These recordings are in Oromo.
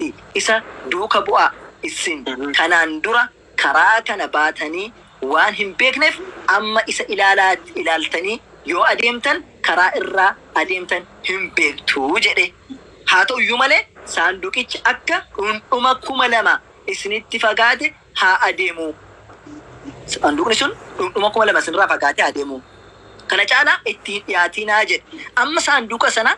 isa duuka bu'a isin kanaan dura karaa kana baatanii waan hin beekneef amma isa ilaaltanii yoo adeemtan karaa irraa adeemtan hin beektuu jedhe. Haa ta'u iyyuu malee saanduqichi akka dhundhuma 2000 isinitti fagaate haa adeemu. Saanduqni sun dhundhuma 2000 isinirraa fagaate haa adeemu. Kana caalaa ittiin dhiyaatinaa jedhe. Amma saanduqa sana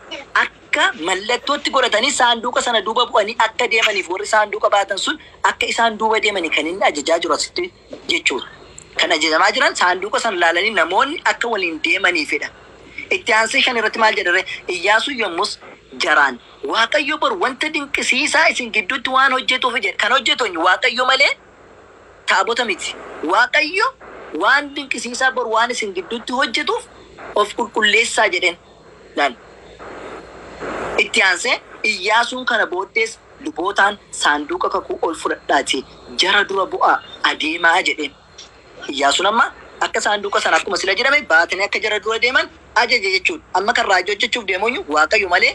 akka mallattootti godhatanii saanduqa sana duuba bu'anii akka deemaniif warri saanduqa baatan sun akka isaan duuba deemanii kan inni ajajaa jiru asitti jechuudha. Kan ajajamaa jiran saanduqa sana ilaalanii namoonni akka waliin deemaniifidha. Itti aansee kan irratti maal jedhare Iyyaasuun yommus jaraan Waaqayyo bar wanta dinqisiisaa isin gidduutti waan hojjetuuf jedhe. Kan hojjetu Waaqayyo malee taabota miti. Waaqayyo waan dinqisiisaa bar waan isin gidduutti hojjetuuf of qulqulleessaa jedheen. Itti aansee Iyyaasuun kana booddees lubootaan saanduqa kakuu ol fudhadhaatii jara dura bu'aa adeemaa jedheen. Iyyaasuun amma akka saanduqa sana akkuma sila jedhame baatanii akka jara dura deeman ajaje jechuudha. Amma kan raajii hojjechuuf deemuun Waaqayyo malee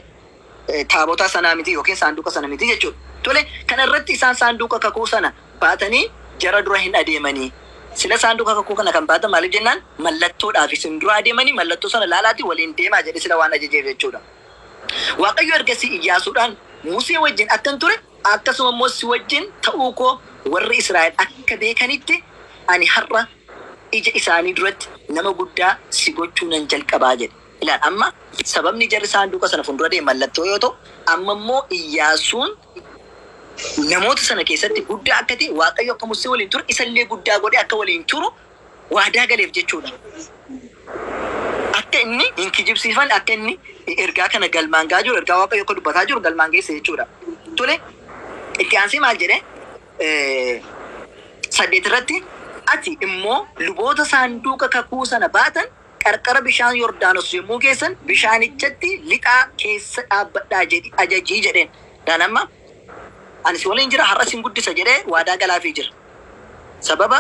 taabota sanaa miti yookiin saanduqa sana miti jechuudha. Tole kana irratti isaan saanduqa kakuu sana baatanii jara dura hin adeemanii. Sila saanduqa kakuu kana kan baatan maaliif jennaan mallattoodhaaf isin dura adeemanii mallattoo sana laalaati waliin deemaa jedhe sila waan ajajeef jechuudha. Waaqayyo ergasii Iyyaasuudhaan Musee wajjin akkan ture akkasuma immoo si wajjin ta'uu koo warri Israa'el akka beekanitti ani har'a ija isaanii duratti nama guddaa si gochuu nan jalqabaa jedhe. Ilaal amma sababni jarri saanduqa sana fuuldura deeman mallattoo yoo ta'u amma immoo Iyyaasuun namoota sana keessatti guddaa akka ta'e Waaqayyo akka Musee waliin ture isallee guddaa godhe akka waliin turu waadaa galeef jechuudha. Akka inni hin kijibsiifan akka inni ergaa kana galmaan gaa jiru ergaa Waaqayyo akka dubbataa jiru galmaan geesse jechuudha. Tole itti aansee maal jedhe 8 irratti ati immoo luboota saanduqa kakuu sana baatan qarqara bishaan Yordaanos yommuu geessan bishaanichatti lixaa keessa dhaabbadhaa jedhi ajajii jedheen. Dhaan amma ani si waliin jira har'a sin guddisa jedhee waadaa galaafii jira. Sababa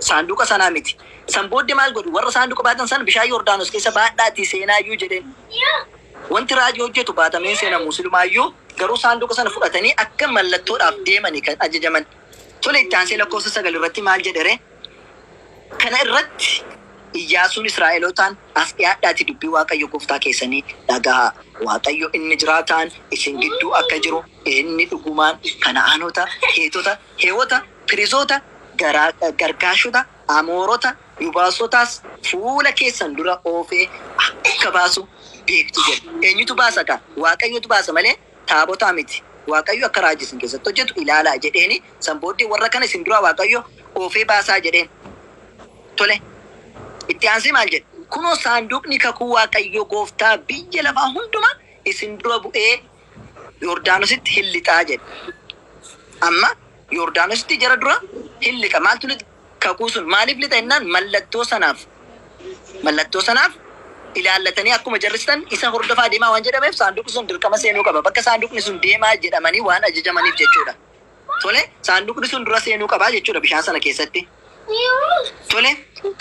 saanduqa sanaa miti. San booddee maal godhu warra saanduqa baatan sana bishaan Yordaanos keessa baadhaatii seenaayyuu jedheen. Wanti raajii hojjetu baatameen seenamu silumaayyuu garuu saanduqa sana fudhatanii akka mallattoodhaaf deemanii kan ajajaman. Tole itti aansee lakkoofsa 9 irratti maal jedhere kana irratti Iyyaasuun Israa'elootaan as dhiyaadhaati dubbii Waaqayyo gooftaa keessanii dhagahaa. Waaqayyo inni jiraataan isin gidduu akka jiru inni dhugumaan Kana'aanota, Heetota, Heewota, Firizoota, Gargaashota, Amoorota, Yubaasotaas fuula keessan dura oofee akka baasu beektu jedhe. Eenyutu baasa ka? Waaqayyotu baasa malee taabotaa miti. Waaqayyo akka raajii isin keessatti hojjetu ilaalaa jedheeni san booddee warra kana isin dura Waaqayyo oofee baasaa jedheen. Tole itti aansee maal jedhe kunoo saanduqni kakuu Waaqayyo gooftaa biyya lafaa hundumaa isin dura bu'ee Yordaanositti hin lixaa jedhe. Amma Yordaanositti jara dura hin liqa. Maaltu kakuu sun maaliif lixa jennaan mallattoo sanaaf ilaallatanii akkuma jarristan isa hordofaa deemaa waan jedhameef saanduqni sun dirqama seenuu qaba. Bakka saanduqni sun deemaa jedhamanii waan ajajamaniif jechuudha. Tole saanduqni sun dura seenuu qabaa jechuudha bishaan sana keessatti. Tole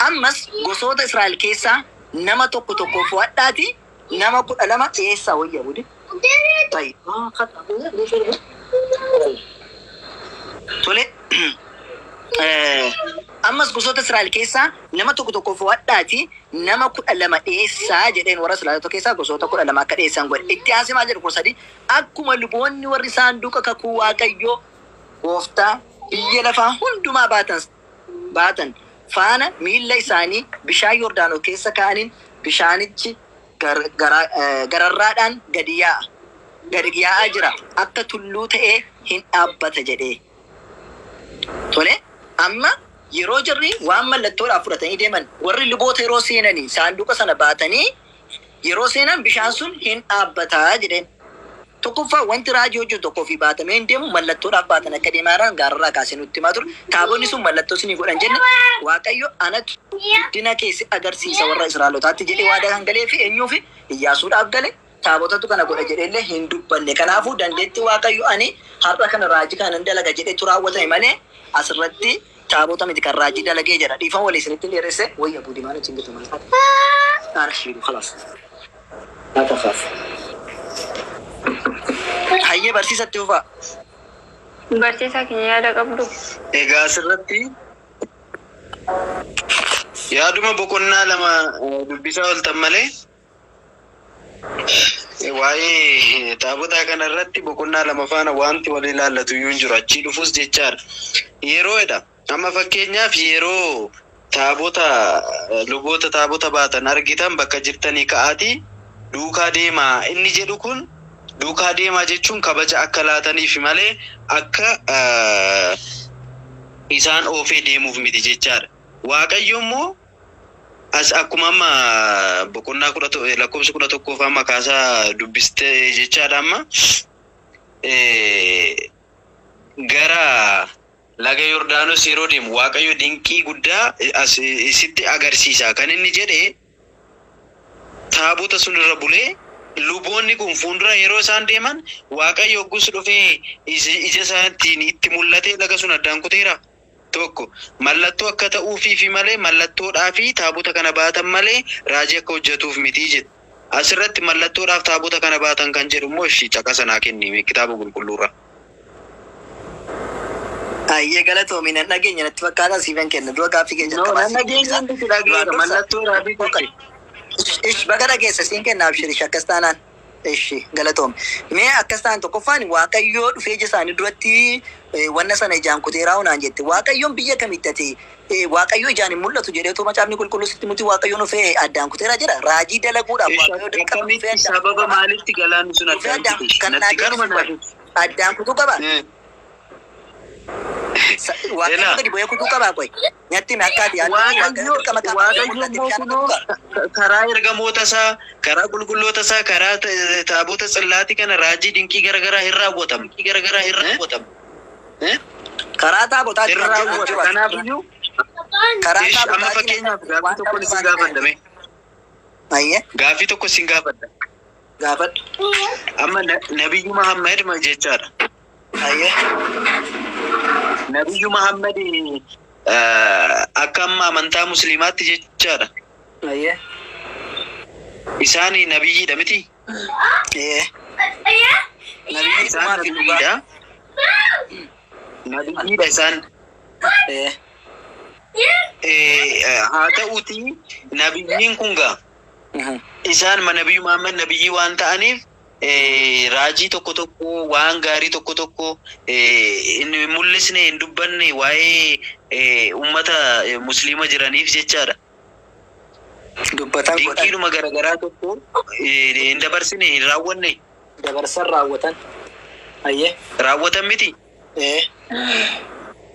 ammas gosoota Israa'el keessaa nama tokko fudhadhaati nama 12 eessaa wayya budi. Tole ammas gosoota Israa'el keessaa nama tokko fudhadhaati nama 12 eessaa jedheen warra Israa'elota keessaa gosoota 12 akka dheessan godhe. Itti aansee maal jedhu 13 akkuma luboonni warri saanduqa kakuu Waaqayyoo gooftaa biyya lafaa hundumaa baatan faana miilla isaanii bishaan Yordaanos keessa kaa'aniin bishaanichi gararraadhaan gadi yaa'aa jira akka tulluu ta'ee hin dhaabbata jedhee. Tole amma yeroo jarri waan mallattoodhaaf fudhatanii deeman warri luboota yeroo seenanii saanduqa sana baatanii yeroo seenan bishaan sun hin dhaabbataa jedheen. Tokkoffaa wanti raajii hojjetu tokkoo fi baatamee hin deemu mallattoodhaaf baatan akka deemaa gaararraa kaasee nutti himaa ture. Taabonni sun mallattoo isinii godhan jenne Waaqayyo anatu guddina keessi agarsiisa warra Israa'elotaatti jedhee waadaa kan galee fi eenyuu fi Iyyaasuudhaaf gale taabotatu kana godha jedheellee hin dubbanne. Kanaafuu dandeettii Waaqayyo ani har'a kana raajii kana dalaga jedheetu raawwatame malee asirratti taabota miti kan raajii dalagee jedha. Dhiifama walii isinitti dheeresse wayya buudimaan achi hin gataman. Arashiidu khalaas. Haa tafaaf. Hayyee barsiisatti ufaa. Barsiisaa keenya yaada qabdu. Egaa asirratti yaaduma boqonnaa lama dubbisaa ooltan malee waa'ee taabotaa kanarratti boqonnaa lama faana wanti wal ilaallatu iyyuu hin jiru. Achii dhufus jechaadha. Yeroodha. Amma fakkeenyaaf yeroo luboota taabota baatan argitan bakka jirtanii ka'aatii duukaa deemaa. Inni jedhu kun duukaa deemaa jechuun kabaja akka laataniif malee akka isaan oofee deemuuf miti jechaadha. Waaqayyo immoo as akkuma amma boqonnaa lakkoofsa 11 amma kaasaa dubbiste jechaadha. Amma gara laga Yordaanos yeroo deemu Waaqayyo dinqii guddaa isitti agarsiisa. Kan inni jedhe taabota sun irra bulee luboonni kun fuuldura yeroo isaan deeman Waaqayyo oggus dhufee ija isaatiin itti mul'ate laga sun addaan kuteera. Tokko mallattoo akka ta'uufii fi malee mallattoodhaa fi taabota kana baatan malee raajii akka hojjetuuf miti jedhe. Asirratti mallattoodhaaf taabota kana baatan kan jedhu immoo ishii caqasanaa kennime kitaaba qulqulluurra. Hayyee galatoomi nan dhageenya natti fakkaata siifan kenna dura gaaffii keenya jalqabaa. Nan dhageenya nuti dhageenya mallattoodhaa fi tokko. Ish baga dhageessa siin kenna abshirish akkas taanaan. Ishi galatoomi. Mee akkas ta'an tokkoffaan Waaqayyoo dhufee ija isaanii duratti wanna sana ijaan kuteeraa hunaan jette. Waaqayyoon biyya kamitti ati Waaqayyoo ijaan hin mul'atu jedheetu macaafni qulqulluu sitti muti Waaqayyoon dhufee addaan kuteeraa jira. Raajii dalaguudhaaf Waaqayyoo dirqama dhufee sababa maalitti galaanni sun addaan kutuu qaba. Waaqayyo gadi bu'ee kutuu qabaa qoy. Nyatti mee akka ati karaa ergamoota isaa, karaa qulqulloota isaa, karaa taabota tsillaati kana raajii dinqii garaagaraa hin raawwatamu. Karaa taabotaa hin raawwatu. Kanaafiyyuu amma fakkeenyaaf gaaffii tokko isin gaafadhame. Gaaffii tokko isin gaafadha. Gaafadhu. Amma Nabiyyu Muhammad jechaadha. Nabiyyu Muhammad akka amma amantaa musliimaatti jechaadha. Isaan nabiyyiidha miti? Nabiyyiidha. Nabiyyiidha isaan. Haa ta'uuti nabiyyiin kun gaa isaan Nabiyyu Muhammad nabiyyii waan ta'aniif raajii tokko waan gaarii tokko hin mul'isne hin dubbanne waa'ee ummata musliima jiraniif jechaadha. Dubbatan dinqiidhuma garaagaraa tokko hin dabarsine hin raawwanne. Dabarsan raawwatan. Raawwatan miti.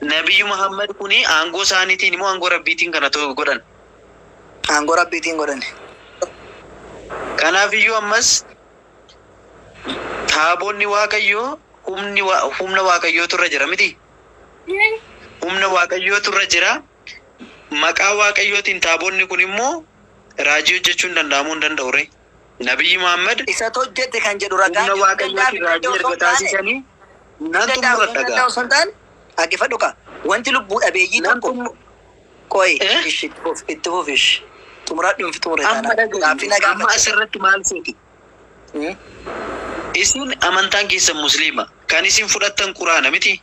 Nabiyyu Muhammad kuni aangoo isaaniitiin immoo aangoo rabbiitiin kana godhan. Aangoo rabbiitiin godhan. Kanaafiyyuu ammas taabonni Waaqayyoo humna Waaqayyootu irra jira miti? Humna Waaqayyootu irra jira. Maqaa Waaqayyootiin taabonni kun immoo raajii hojjechuun danda'amuu hin danda'u ree. Nabiyyi Muhammad isa hojjette kan jedhu ragaa humna Waaqayyootiin raajii erga taasisanii nan xumura dhagaa. Dhaggeeffadhu kaa wanti lubbuu dhabeeyyii tokko qoy itti fufish xumuradhu hin xumure amma asirratti maal seeti? Isin amantaan keessan musliima kan isin fudhattan quraana miti?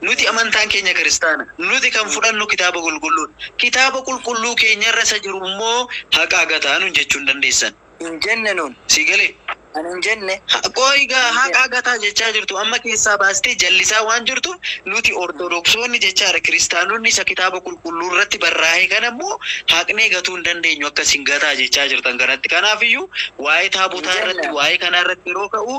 Nuti amantaan keenya kiristaana. Nuti kan fudhannu kitaaba qulqulluudha. Kitaaba qulqulluu keenyarra isa jiru immoo haqa agataa nun jechuun dandeessan. Hin jenne nun. Si galee? Ani hin jenne. Qoigaa haqa agataa jechaa jirtu amma keessaa baastee jallisaa waan jirtu nuti ortodoksonni jechaadha. Kiristaanonni isa kitaaba qulqulluu irratti barraa'ee kana immoo haqnee gatuu hin dandeenyu akkasiin gataa jechaa jirtan kanatti. Kanaafiyyuu waa'ee taabotaa irratti waa'ee kanaa irratti yeroo ka'u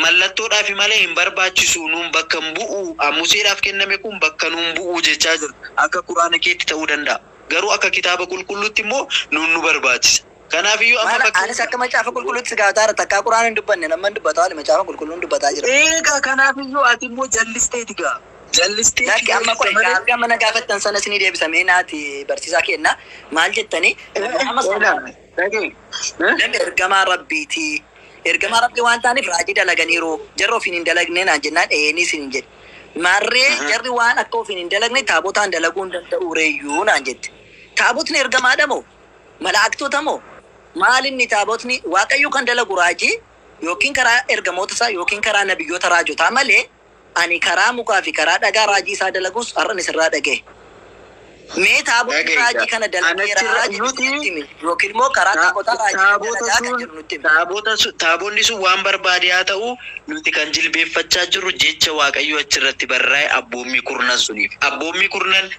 mallattoodhaaf malee hin barbaachisu nuun bakka hin bu'u. Museedhaaf kenname kun bakka nuun bu'u jechaa jiru. Akka quraana keetti ta'uu danda'a. Garuu akka kitaaba qulqulluutti immoo nuun nu barbaachisa. Kanaafiyyuu amma bakka anis akka macaafa qulqulluutti gaafataara takkaa quraana hin dubbanne namni dubbataa wali macaafa qulqulluun dubbataa jira. Eegaa kanaafiyyuu ati immoo jallisteeti gaa. Jallisteeti. Lakki amma qoy gaaffii amma na gaafattan sana isinii deebisamee naati barsiisaa kenna. Maal jettanii? Namni ergamaa rabbiiti. Ergamaa rabbii waan ta'aniif raajii dalaganiiru. Jarri ofiin hin dalagne naan jennaan eenii isin hin jedhe. Marree jarri waan akka ofiin hin dalagne taabotaan dalaguu hin danda'u reeyyuu naan jette. Taabotni ergamaadha moo? Malaa'iktoota moo? Maalinni taabotni Waaqayyo kan dalagu raajii yookiin karaa ergamoota isaa yookiin karaa nabiyyoota raajotaa malee ani karaa mukaa fi karaa dhagaa raajii isaa dalagus har'an isirraa dhaga'e. Mee taabota raajii kana dalageera yookiin immoo karaa taabota raajii dalagaa kan jiru nutti himi. Taabonni sun waan barbaade haa ta'u nuti kan jilbeeffachaa jirru jecha Waaqayyo achirratti barraa'e abboommii kurnan suniif. Abboommii kurnan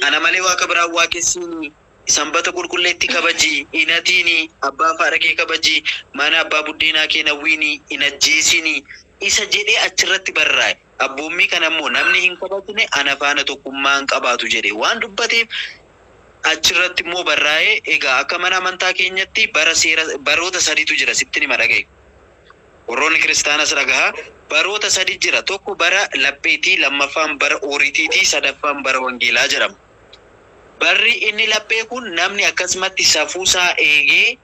ana malee waaqa biraa waaqessiin sanbata qulqulleetti kabaji, inatiin abbaa faadha kee kabaji, mana abbaa buddeenaa kee nawwiin hin ajjeesiin isa jedhee achirratti barraa'e. Abboommii kana immoo namni hin kabajne ana faana tokkummaa hin qabaatu jedhe waan dubbateef achirratti immoo barraa'ee egaa akka mana amantaa keenyatti baroota sadiitu jira sitti nima dhagaye. Warroonni kiristaanas dhagahaa baroota sadi jira. Tokko bara lapheetii, lammaffaan bara ooriitiitii, sadaffaan bara wangeelaa jedhama. Barri inni laphee kun namni akkasumatti safuusaa eegee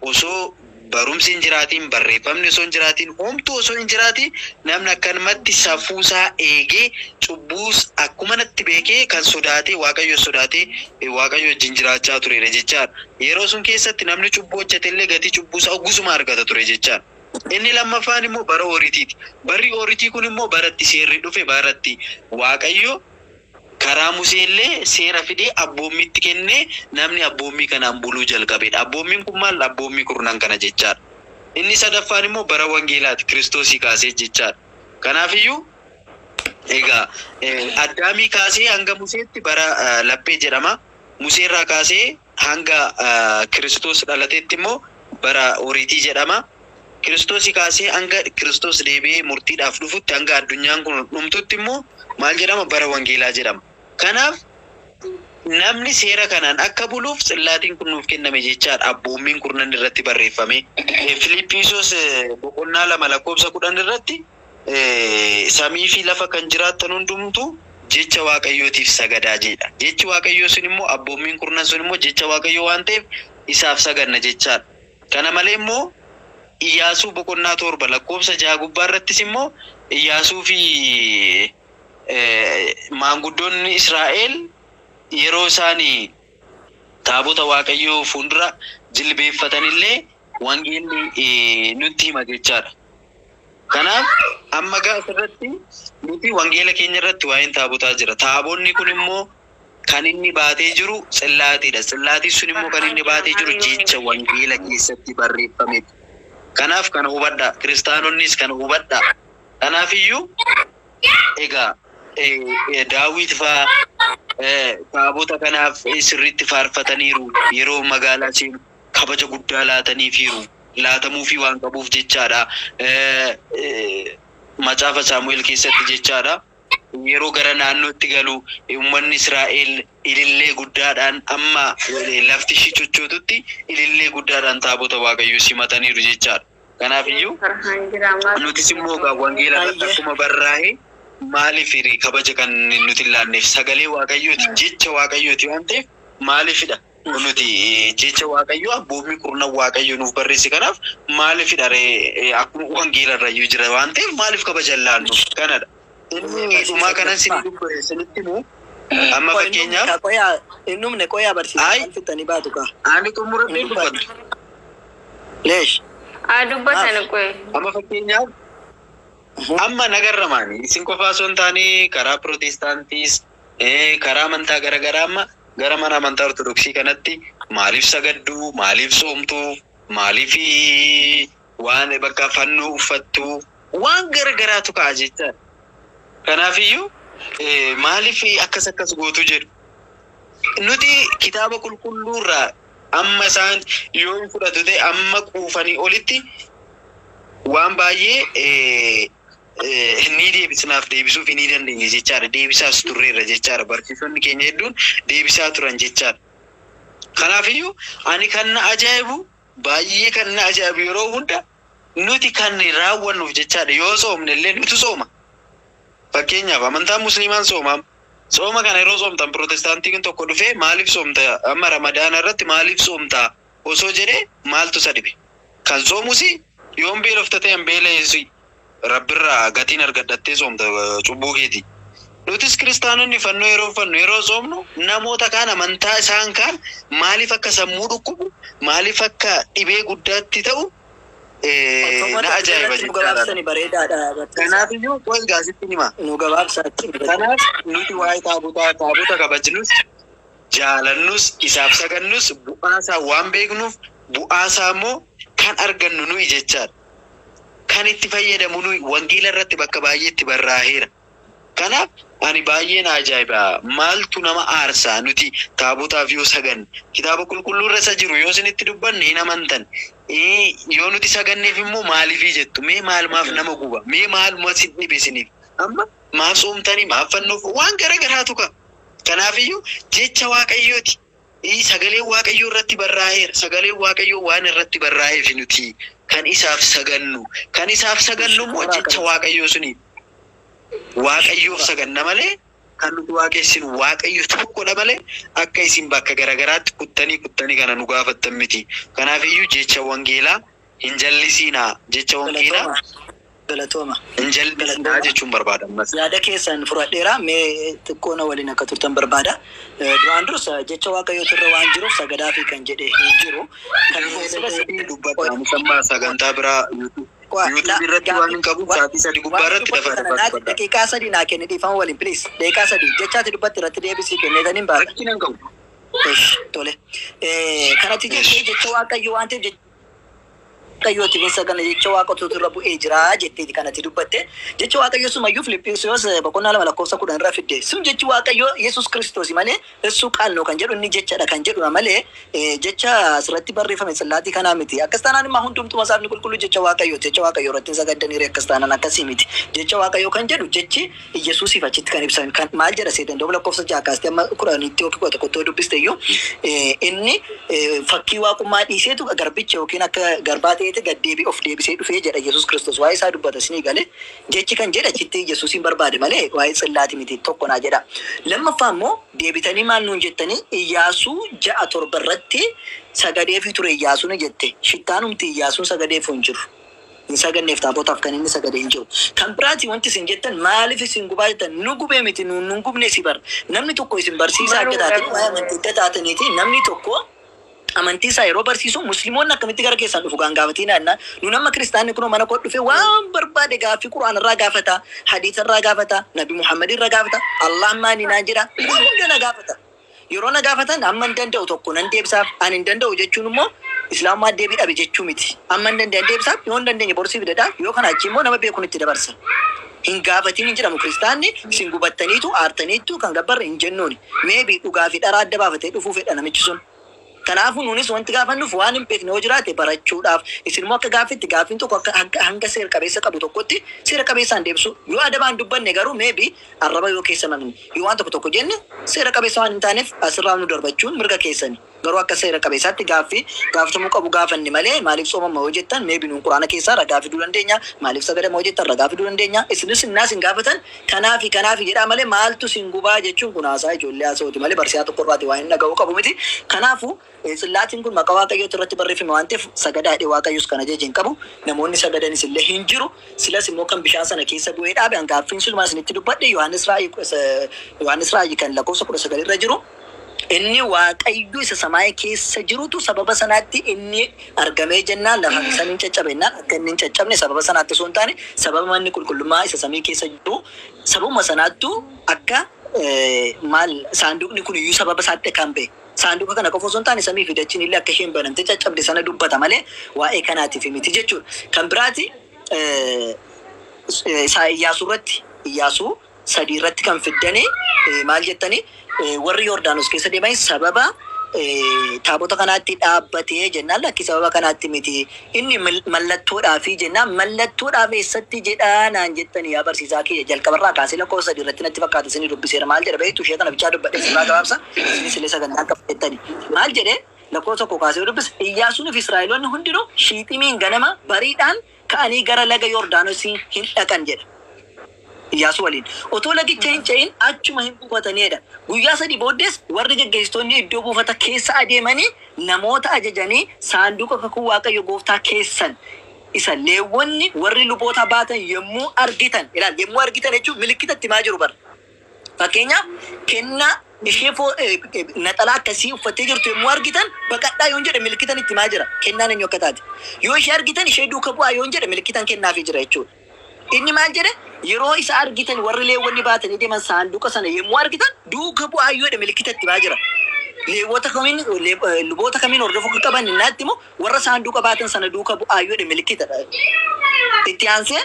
osoo barumsi hin jiraatiin, barreeffamni osoo hin jiraatiin, homtuu osoo hin jiraatiin namni akkanumatti safuusaa eegee cubbuus akkuma natti beekee kan sodaatee Waaqayyo wajjin jiraachaa turedha jechaadha. Yeroo sun keessatti namni cubbuu hojjetellee gatii cubbuusaa oggusuma argata ture jechaadha. Inni lammaffaan immoo bara ooriitiiti. Barri ooriitii kun immoo baratti seerri dhufe, baratti Waaqayyo karaa Museellee seera fidee abboommiitti kennee namni abboommii kanaan buluu jalqabedha. Abboommiin kun maal? Abboommii kurnan kana jechaadha. Inni sadaffaan immoo bara wangeelaati, Kiristoosii kaasee jechaadha. Kanaafiyyuu egaa Addaamii kaasee hanga Museetti bara laphee jedhama. Museerraa kaasee hanga Kiristoos dhalateetti immoo bara ooriitii jedhama. Kiristoosii kaasee hanga Kiristoos deebi'ee murtiidhaaf dhufutti hanga addunyaan kun dhumtutti immoo maal jedhama? Bara wangeelaa jedhama. Kanaaf namni seera kanaan akka buluuf Tsillaatiin kun nuuf kenname jechaadha. Abboommiin kurnan irratti barreeffame. Filiippiisos boqonnaa 2:10 irratti samii fi lafa kan jiraattan hundumtu jecha Waaqayyootiif sagadaa jedha. Jechi Waaqayyoo sun immoo abboommiin kurnan sun immoo jecha Waaqayyoo waan ta'eef isaaf saganna jechaadha. Kana malee immoo Iyyaasuu boqonnaa 7:6 gubbaa irrattis immoo Iyyaasuu fi maanguddoonni Israa'el yeroo isaanii taabota Waaqayyoo fuuldura jilbeeffatanillee wangeelli nutti hima jechaadha. Kanaaf amma asirratti nuti wangeela keenya irratti waa'een taabotaa jira. Taabonni kun immoo kan inni baatee jiru Tsillaatiidha. Tsillaatiin sun immoo kan inni baatee jiru jecha wangeela keessatti barreeffamedha. Kanaaf kana hubadhaa. Kiristaanonnis kana hubadhaa. Kanaafiyyuu egaa Daawit fa'aa taabota kanaaf sirriitti faarfataniiru. Yeroo magaalaa seenu kabaja guddaa laataniifiiru. Laatamuufi waan qabuuf jechaadha. Macaafa Saamu'eel keessatti jechaadha. Yeroo gara naannootti galu uummanni Israa'el ilillee guddaadhaan amma lafti ishii chochootutti ilillee guddaadhaan taabota Waaqayyoo simataniiru jechaadha. Kanaafiyyuu nutis immoo wangeela irratti akkuma barraa'e maaliif kabaja kan nuti ilaanneef sagalee Waaqayyooti, jecha Waaqayyooti waan ta'eef maaliifidha nuti jecha Waaqayyoo abboommii kurnan Waaqayyoo nuuf barreesse kanaaf maaliifidha akkuma wangeela irra jira waan ta'eef maaliif kabaja ilaannu kanadha. Inni dhumaa kanan sinitti immoo amma fakkeenyaaf innumne qoyaa barsiisaa fixanii baatu kaa. Ani xumuradhee dubbadhu. Leesh. Dubbatan qoye. Amma fakkeenyaaf amma nagarramaani isin qofaa osoo hin taane karaa Pirootestaantiis karaa amantaa garaagaraa amma gara mana amantaa Ortodoksii kanatti maaliif sagaddu, maaliif soomtu, maaliif waan bakka fannoo uffattu waan garaagaraatu ka'a jecha. Kanaafiyyuu maaliif akkas gootu jedhu. Nuti kitaaba qulqulluurraa amma isaan yoo hin fudhatu ta'e amma quufanii olitti waan baay'ee ni deebisnaaf deebisuuf ni dandeenya jechaadha. Deebisaas turreerra jechaadha. Barsiisonni keenya hedduun deebisaa turan jechaadha. Kanaafiyyuu ani kan na ajaa'ibu baay'ee kan na ajaa'ibu yeroo hunda nuti kan raawwannuuf jechaadha. Yoo soomne illee nuti sooma. Fakkeenyaaf amantaan musliimaan soomaam. Sooma kana yeroo soomtan Pirootestaantiin tokko dhufee maaliif soomta amma Ramadaana irratti maaliif soomta osoo jedhee maaltu isa dhibe? Kan soomusi yoon beelofta ta'an beeleessi Rabbirraa gatiin argadhattee soomta cubbuu keeti. Nutis kiristaanonni fannoo yeroo soomnu namoota kaan amantaa isaan kaan maaliif akka sammuu dhukkubu, maaliif akka dhibee guddaatti ta'u na ajaa'iba jechaadha. Kanaafiyyuu qoos gaasitti hima. Nu gabaabsaatti. Kanaaf nuti waa'ee taabota kabajnus jaalannus isaaf sagannus bu'aasaa waan beeknuuf bu'aasaa immoo kan argannu nuyi jechaadha. Kan itti fayyadamu nuyi wangeela irratti bakka baay'eetti barraa'eera. Kanaaf ani baay'een ajaa'iba. Maaltu nama aarsaa nuti taabotaaf yoo saganne kitaaba qulqulluu irra isa jiru yoo isinitti dubbanne hin amantan. Yoo nuti saganneef immoo maaliifii jettu? Mee maalmaaf nama guba? Mee maaluma sin dhibe isiniif? Amma maaf soomtanii maaf fannoof waan garagaraatu qaba. Kanaafiyyuu jecha Waaqayyooti. Sagalee Waaqayyoo irratti barraa'eera. Sagalee Waaqayyoo waan irratti barraa'eef nuti kan isaaf sagannu. Kan isaaf sagannu immoo jecha Waaqayyoo suni. Waaqayyoof saganna malee kan nuti waaqessinu Waaqayyo tokkodha malee akka isin bakka garagaraatti kuttanii kana nu gaafattan miti. Kanaafiyyuu jecha wangeelaa hin jallisiinaa. Jecha wangeelaa galatooma. hin jallisiinaa jechuun barbaadan mas. Yaada keessan fudhadheera mee xiqqoona waliin akka turtan barbaada. Duraan dursa jecha Waaqayyootu irra waan jiruuf sagadaa fi kan jedhe hin jiru. Kan dubbatamu sammaa sagantaa biraa YouTube irratti waan hin qabu sa'aatii 3 gubbaa irratti dafa. Daqiiqaa 3 naa kenni dhiifama waliin please. Daqiiqaa 3 jechaati dubbatti irratti deebisii kenneetaniin baata. Rakkin hin qabu. Tole. Kanatti jecha Waaqayyoo waan ta'eef Waaqayyooti keessa kana jecha Waaqayyootu irra bu'ee jira jetteeti kanatti dubbatte. Jecha Waaqayyoo sumayyuu Filiphisiyoos boqonnaa 2 lakkoofsa 10 irraa fidde. Sun jechi Waaqayyoo Yesuus Kiristoos malee Yesuus qaalnoo kan jedhu inni jechadha kan jedhu malee jecha asirratti barreeffame Tsallaatii kanaa miti. Akkas taanaan immoo hundumtuu masaafni qulqulluu jecha Waaqayyooti. Jecha Waaqayyoo irratti sagaddanii akkas taanaan akkasii miti. Jecha Waaqayyoo kan jedhu jechi Yesuusiif achitti kan ibsan kan maal jedha seetan doobu lakkoofsa 6 kaastee amma 10tti yookiin tokkottoo dubbiste iyyuu inni fakkii waaqummaa dhiiseetu garbicha yookiin akka garbaa ta'eeti gaddeebii of deebisee dhufee jedha Yesuus Kiristoos waa'ee isaa dubbata isinii galee jechi kan jedha achitti Yesuusin barbaade malee waa'ee Tsallaatii miti tokko naa jedha. Lammaffaa immoo deebitanii maal nuun jettanii Iyyaasuu 6:7 irratti sagadeefi ture Iyyaasuun jette shittaanumti Iyyaasuun sagadeef hin jiru. Hin saganneef taabotaaf kan inni sagadee hin jiru. Kan biraati wanti isin jettan maaliif isin gubaa jettan nu gubee miti nu gubne si bar. Namni tokko isin barsiisaa akka taatan waa'ee amantii taataniiti namni tokko amantii isaa yeroo barsiisu musliimoonni akkamitti gara keessaan dhufu gaafatiina jennaan nu nama kiristaanni kunoo mana koo dhufee waan barbaade gaaffii quraan irraa gaafata hadiisa irraa gaafata nabi Muhammad irraa gaafata Allah maani naa jira waan hunda na gaafata yeroo na gaafatan amma hin danda'u tokko nan deebisaaf ani hin danda'u jechuun immoo islaamummaa deebii dhabe jechuu miti amma hin danda'an deebisaaf yoo hin dandeenye borsii fidadhaa yoo kana achi immoo nama beekuun itti dabarsa. Hin gaafatiin hin jedhamu kiristaanni isin gubattaniitu aartaniitu kan gabbarre hin jennuuni meebii dhugaa fi dharaa adda baafatee dhufuu fedha namichi sun. Kanaafuu nuunis wanti gaafannuuf waan hin beekne yoo jiraate barachuudhaaf isinimmoo akka gaaffitti gaaffiin tokko akka hanga seera qabeessa qabu tokkotti seera qabeessaan deebisu yoo adabaan dubbanne garuu meebii arraba yoo keessa mamne yoo waan tokko jenne seera qabeessa waan hin taaneef asirraa nu darbachuun mirga keessani garuu akka seera qabeessaatti gaafatamuu qabu gaafanne malee maaliif soomama yoo jettan meebii nuun quraana keessaa ragaa fiduu dandeenya maaliif sagadama yoo jettan ragaa fiduu dandeenya isinis innaas hin gaafatan kanaafi jedhaa malee maaltu sin gubaa jechuun kun haasaa ijoollee haasawooti malee barsiisaa tokko irraati waan hin dhaga'uu qabu miti kanaafuu Tsallaatiin kun maqaa Waaqayyootti irratti barreeffame waan ta'eef sagadaadhee Waaqayyoos kana jejeen qabu namoonni sagadanis illee hin jiru silas immoo kan bishaan sana keessa bu'ee dhaabe hangaaffiin sulmaan isinitti dubbadhe Yohaannis Raayii kan lakkoofsa 19 irra jiru inni Waaqayyo isa samaayee keessa jirutu sababa sanaatti inni argamee jennaan lafa san hin caccabennaan akka inni hin caccabne sababa sanaatti osoo hin taane sababa manni qulqullummaa isa samii keessa jiru sababuma sanaattu akka maal saanduqni kun iyyuu sababa isaatti kan ba'e. Saanduqa kana qofa osoo hin taane samii fi dachiin illee akka isheen banamte caccabde sana dubbata malee waa'ee kanaatiif miti jechuudha. Kan biraati Iyyaasuu 3 irratti kan fiddanii maal jettanii warri Yordaanos keessa deeman sababa taabota kanaatti dhaabbatee jennaan lakki sababa kanaatti miti inni mallattoodhaafi jennaan mallattoodhaaf eessatti jedhaa naan jettanii yaa barsiisaa kiyya jalqabarraa kaasee lakkoofsa 3 irratti natti fakkaata isinii dubbiseera maal jedha beektu ishee kana bichaa dubbadhe sirraa gabaabsa isinis illee sagantaa akka fudhattanii maal jedhee lakkoofsa tokko kaasee dubbise Iyyaasuun fi Israa'eloonni hundinuu shiiximiin ganama bariidhaan ka'anii gara laga Yordaanosii hin dhaqan jedha. Iyyaasuu waliin otoo lagicha hin ce'in achuma hin buufatanidha. Guyyaa 3 booddees warri gaggeessitoonni iddoo buufata keessa adeemanii namoota ajajanii saanduqa kakuu Waaqayyo gooftaa keessan isa Leewwonni warri luboota baatan yommuu argitan jechuun milikkita itti maa jiru bara. Fakkeenyaaf kennaa ishee naxalaa akkasii uffattee jirtu yommuu argitan baqadhaa yoon jedhe milikitan itti maa jira kennaan eenyu akka taate. Yoo ishee argitan ishee duuka bu'aa yoon jedhe milikitan kennaafii jira jechuudha. Inni maal jedhe yeroo isa argitan warri leewwanni baatanii deeman saanduqa sana yommuu argitan duuka bu'aa yoo jedhe milikita itti maa jira. Luboota kamiin hordofuu akka qaban innaatti immoo warra saanduqa baatan sana duuka bu'aa yoo jedhe milikitadha. Itti aansee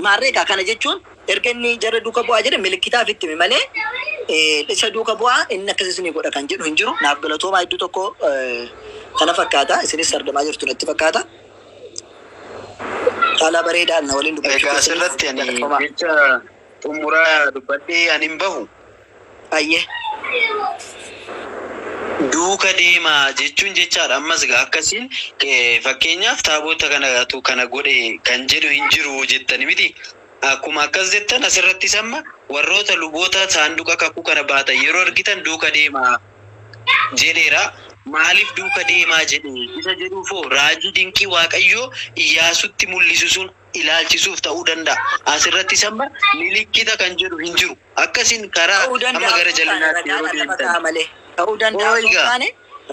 maarreegaa kana jechuun erga inni jara duuka bu'aa jedhe milikitaaf itti malee isa duuka bu'aa inni akkasii ni godha kan jedhu hin jiru. Naaf galatoomaa iddoo tokko kana fakkaata. Isinis sardamaa jirtu natti fakkaata. Haala bareedaan na waliin dubbachuu. Egaa asirratti ani jecha xumuraa dubbadhee ani hin bahu. Ayyee. Duuka deemaa jechuun jechaadha. Ammas gaa akkasiin fakkeenyaaf taaboota kana godhe kan jedhu hin jiru jettani miti. Akkuma akkas jettan asirratti samma warroota luboota saanduqa kakuu kana baatan yeroo argitan duuka deemaa jedheera. Maaliif duuka deemaa jedhe isa jedhuufoo raajii dinqii Waaqayyoo Iyyaasutti mul'isu sun ilaalchisuuf ta'uu danda'a. Asirratti samma milikkita kan jedhu hin jiru. Akkasiin karaa amma gara jalinaatti yeroo deemtan. Ta'uu danda'a.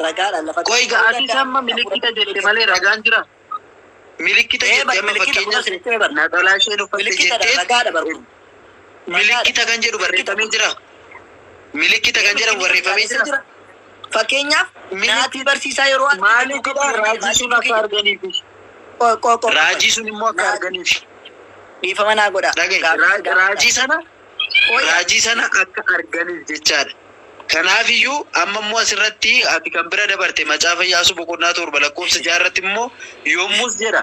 Ragaadhaan lafa. Qoiga ati samma milikkita jette malee ragaan jira. Milikkita jette amma fakkeenyaaf naxalaa isheen uffatte jettee milikkita kan jedhu barreeffamee jira. Milikkita kan jedhamu barreeffamee jira. Fakkeenyaaf naatii barsiisaa yeroo maalidha raajii sun akka arganiif. Raajii sun immoo akka arganiif. Dhiifama naa godha. Raajii sana akka arganiif jechaadha. Kanaafiyyuu amma immoo asirratti ati kan bira dabarte macaafa Iyyaasuu boqonnaa 7 lakkoofsa 6 irratti immoo yommus jedha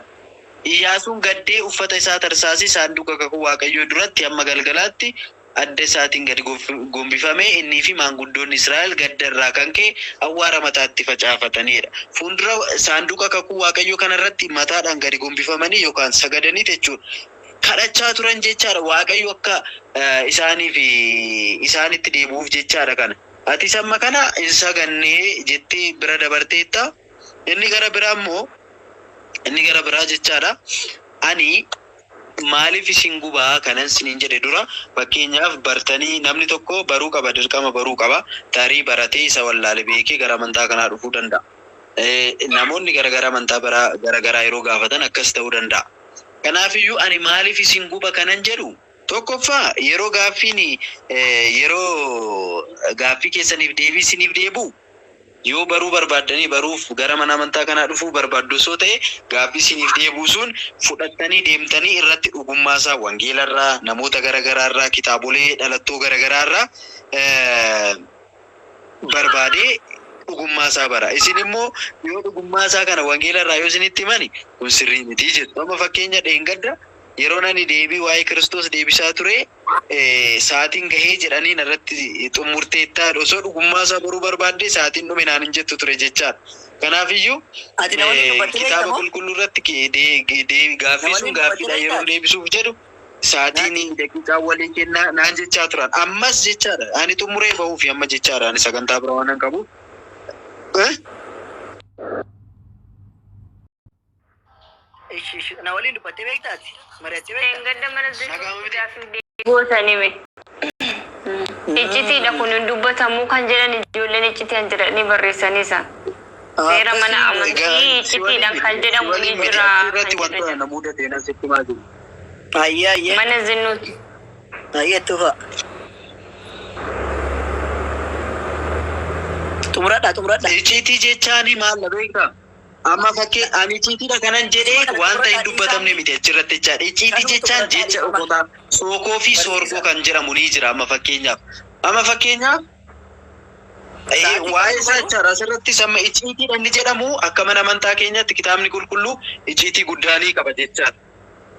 Iyyaasuun gaddee uffata isaa tarsaasee saanduqa kakuu Waaqayyoo duratti amma galgalaatti adda isaatiin gadi gombifamee innii fi maanguddoonni Israa'el gadda irraa kan ka'e awwaara mataatti facaafatanidha. Fuuldura saanduqa kakuu Waaqayyoo kanarratti mataadhaan gadi gombifamanii yookaan sagadanii jechuudha. Kadhachaa turan jechaadha. Waaqayyo akka isaanitti deebi'uuf jechaadha kana. Ati samma kana hin sagannee jettee bira dabarteetta. Inni gara biraa jechaadha. Ani maaliif isin gubaa kanan siniin jedhe dura fakkeenyaaf bartanii namni tokko baruu qaba, dirqama baruu qaba. Tarii baratee isa wallaale beekee gara amantaa kanaa dhufuu danda'a. Namoonni gara amantaa garaagaraa yeroo gaafatan akkas ta'uu danda'a. Kanaafiyyuu ani maaliif isin guba kanan jedhu tokkoffaa yeroo gaaffii keessaniif deebii isiniif deebi'u yoo baruu barbaaddanii baruuf gara mana amantaa kanaa dhufuu barbaaddu osoo ta'e gaaffii isiniif deebi'u sun fudhattanii deemtanii irratti dhugummaasaa wangeelarraa namoota garaagaraarraa kitaabolee dhalattoo garaagaraarraa barbaadee dhugummaasaa bara. Isin immoo yoo dhugummaasaa kana wangeelarraa yoo isinitti himani kun sirrii miti jettu. Amma fakkeenya dheengadda yeroo nani deebii waa'ee Kiristoos deebisaa ture sa'aatiin gahee jedhanii irratti xumurteettaa osoo dhugummaasaa baruu barbaadde sa'aatiin dhume naan hin jettu ture jechaadha. Kanaafiyyuu kitaaba qulqulluu irratti gaaffii sun gaaffiidha yeroo deebisuuf jedhu sa'aatiin daqiiqaa walii kennaa naan jechaa turan. Ammas jechaadha. Ani xumuree bahuufi amma jechaadha. Ani sagantaa biraa waan hin qabu. Na waliin dubbattee beektaati. Mari'attee beektaati. Goosanime. Iccitiidha kun hin dubbatamuu kan jedhan ijoolleen iccitii jedhanii barreessanisa. Seera mana amantii iccitiidhaan kan jedhamu ni jira. Mana zinnuuti. Ayyeettu fa'a. Xumuradha. Iccitii jechaanii maal beektaa? Amma fakkii ani icciitiidha kanan jedhee wanta hin dubbatamne miti achirratti jechaadha. Icciitii jechaan jecha okotaa sookoo fi soorgoo kan jedhamu ni jira amma fakkeenyaaf. Waa'ee isaa jechaadha asirratti samma icciitiidha inni jedhamu akka mana amantaa keenyatti kitaabni qulqulluu icciitii guddaa ni qaba jechaadha.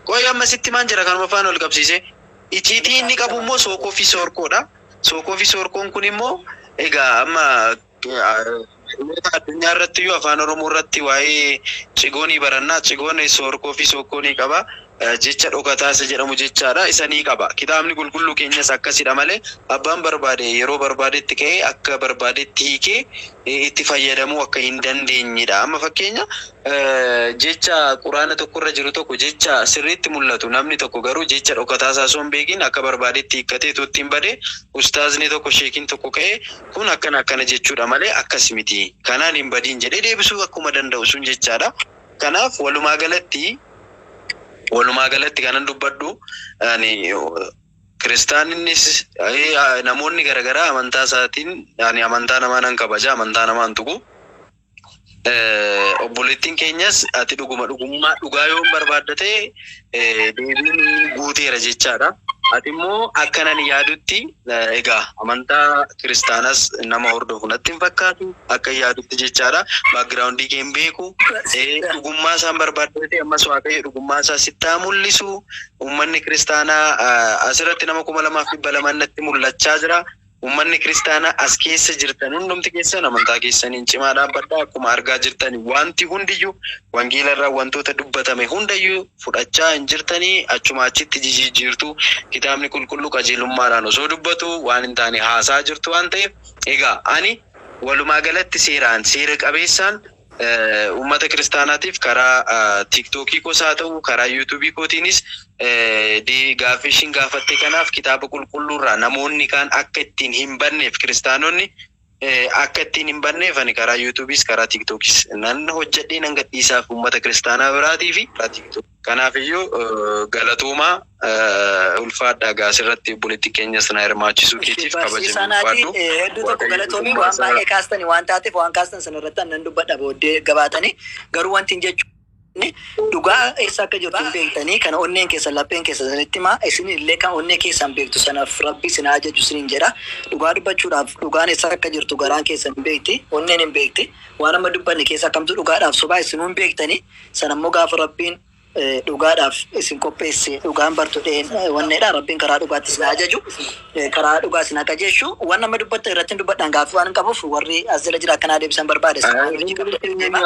Qoy amma sitti maan jira kanuma afaan ol qabsiise. Icciitii inni qabu immoo sookoo fi soorgoodha. Sookoo fi soorgoon kun immoo egaa amma addunyaa irratti iyyuu afaan Oromoo irratti waa'ee cigoonii barannaa cigoon soorgoo fi sookoo ni qaba. jecha dhokataasa jedhamu jechaadha isanii qaba kitaabni qulqulluu keenyas akkasidha malee abbaan barbaade yeroo barbaadetti ka'ee akka barbaadetti hiikee itti fayyadamuu akka hin dandeenyedha amma fakkeenya jecha quraana tokkorra jiru tokko jecha sirriitti mul'atu namni tokko garuu jecha dhokataasaa osoo hin beekin akka barbaadetti hiikkatee ittiin bade ustaazni tokko sheekiin tokko ka'ee kun akkana jechuudha malee akkas miti kanaan hin badiin jedhee deebisuu akkuma danda'u sun jechaadha kanaaf walumaa galatti kanan dubbadhu ani kiristaaninnis namoonni garagaraa amantaa isaatiin ani amantaa namaa nan kabaja amantaa namaa hin tuqu obboleettiin keenyas ati dhugummaa dhugaa yoo barbaaddate deebiin guuteera jechaadha ati immoo akkanan yaadutti egaa amantaa kiristaanas nama hordofu natti hin fakkaatu akka yaadutti jechaadha backgroundii kee hin beeku dhugummaa isaan barbaaddate ammas waaqayyo dhugummaa isaa sitti haa mul'isu uummanni kiristaanaa asirratti nama 2,200 natti mul'achaa jira ummanni kiristaanaa as keessa jirtan hundumti keessan amantaa keessaniin cimaa dhaabbadhaa akkuma argaa jirtan wanti hundiyyuu wangeela irraa wantoota dubbatame hundayyuu fudhachaa hin jirtanii achuma achitti jijjiirtu kitaabni qulqulluu qajeelummaadhaan osoo dubbatu waan hin taane haasaa jirtu waan ta'eef egaa ani walumaa galatti seera qabeessaan ummata kiristaanaatiif karaa tiktokii kosaa ta'u karaa yuutuubii kootiinis gaaffii ishiin gaafatte kanaaf kitaaba qulqulluurraa namoonni kaan akka ittiin hin banneef kiristaanonni akka ittiin hin banneef ani karaa yuutuubiis karaa tiktookis nan hojjedhee nan gadhiisaaf ummata kiristaanaa biraatii fi kanaafiyyuu galatoomaa ulfaadhaa gaasirratti obboleetti keenyas na hirmaachisuu keetiif kabajamu hedduu tokko galatoomii waan baay'ee kaastanii waan taateef waan kaastan sanarratti nan dubbadha booddee gabaatanii garuu wanti hin jechuun dhugaa eessa akka jirtu hin beektanii kana onneen keessan lapheen keessan sanitti maa isin illee kan onnee keessan beektu sanaaf rabbi isin ajaju isin jedha dhugaa dubbachuudhaaf dhugaan eessa akka jirtu garaan keessan hin beekti onneen hin beekti waan amma dubbanne keessa akkamtu dhugaadhaaf sobaa isin hin beektanii sanammoo gaafa rabbiin dhugaadhaaf isin qopheesse dhugaan bartuudheen wanneedha rabbiin karaa dhugaatti isin ajaju karaa dhugaa isin akka jechu waan nama dubbatta irratti dubbadhaan gaaffii waan hin qabuuf warri as jala jira akkanaa deebisan barbaades